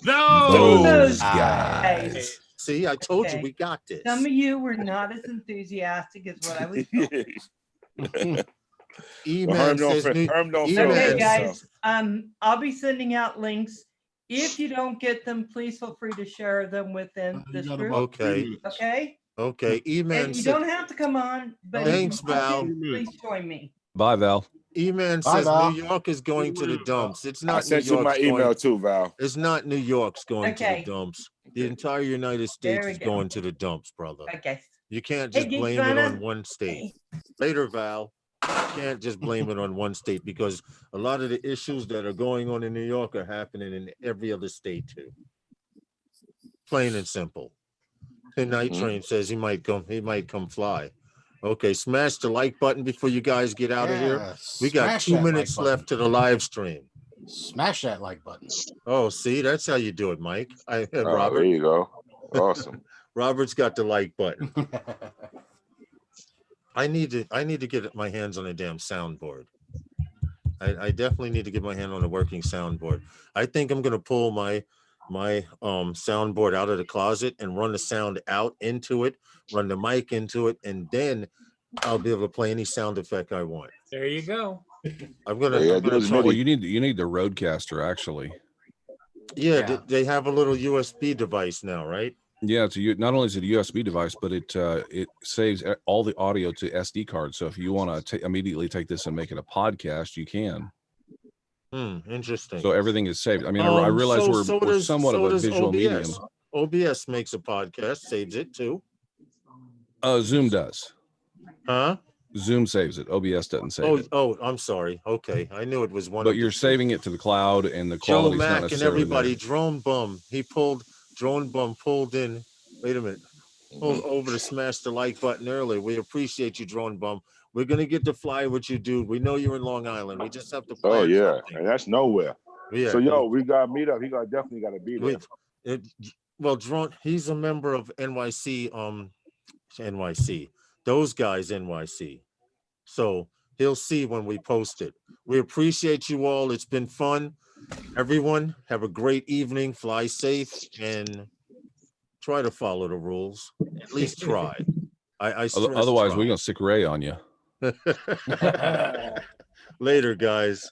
Those guys. See, I told you Okay. we got this. Some of you were not as enthusiastic as what I was doing. E-Man says new- Herm don't E-Man feel Okay, good, guys. so. I'll be sending out links. If you don't get them, please feel free to share them within You this got group. about Okay. 3 minutes. Okay. Okay. E-Man And you said, don't have to come on, but if you Thanks, want to, Val. please join me. Bye, Val. E-Man Bye, says Val. New York is going to the dumps. It's I not New sent you my York's email going. too, Val. It's not New York's going to Okay. the dumps. The entire United There States we is go. going to the dumps, brother. Okay. You can't Hey, just Geek blame it Fana. on one state. Later, Val. You can't just blame it on one state because a lot of the issues that are going on in New York are happening in every other state too. Plain and simple. The Night Train says he might come fly. Okay, smash the like button before you guys get out of here. Yeah, We got smash 2 that like minutes button. left to the live stream. Smash that like button. Oh, see, that's how you do it, Mike. Oh, there Robert. you go. Awesome. Robert's got the like button. I need to get my hands on a damn soundboard. I definitely need to get my hand on a working soundboard. I think I'm gonna pull my my soundboard out of the closet and run the sound out into it, run the mic into it, and then I'll be able to play any sound effect I want. There you go. I'm gonna Yeah, try. Well, you need the Roadcaster actually. Yeah, Yeah. they have a little USB device now, right? Yeah, it's not only is it a USB device, but it saves all the audio to SD cards. So if you want to immediately take this and make it a podcast, you can. Interesting. So everything is saved. I mean, I realize we're somewhat of a visual medium. OBS makes a podcast, saves it too. Zoom does. Huh? Zoom saves it. OBS doesn't save it. Oh, I'm sorry. Okay, I knew it was one. But you're saving it to the cloud, and the Joe quality's not Mack and necessarily everybody. there. Drone Bum pulled in. Wait a minute. Pulled over to smash the like button earlier. We appreciate you, Drone Bum. We're gonna get to fly with you, dude. We know you're in Long Island. We just have to plan. Oh yeah, something. and that's nowhere. Yeah. So yo, we got to meet up. He definitely got to be there. Well, Drone, he's a member of NYC. NYC. Those guys, NYC. So he'll see when we post it. We appreciate you all. It's been fun. Everyone, have a great evening. Fly safe and try to follow the rules. At least try. Otherwise, we're gonna sick Ray on you. Later, guys.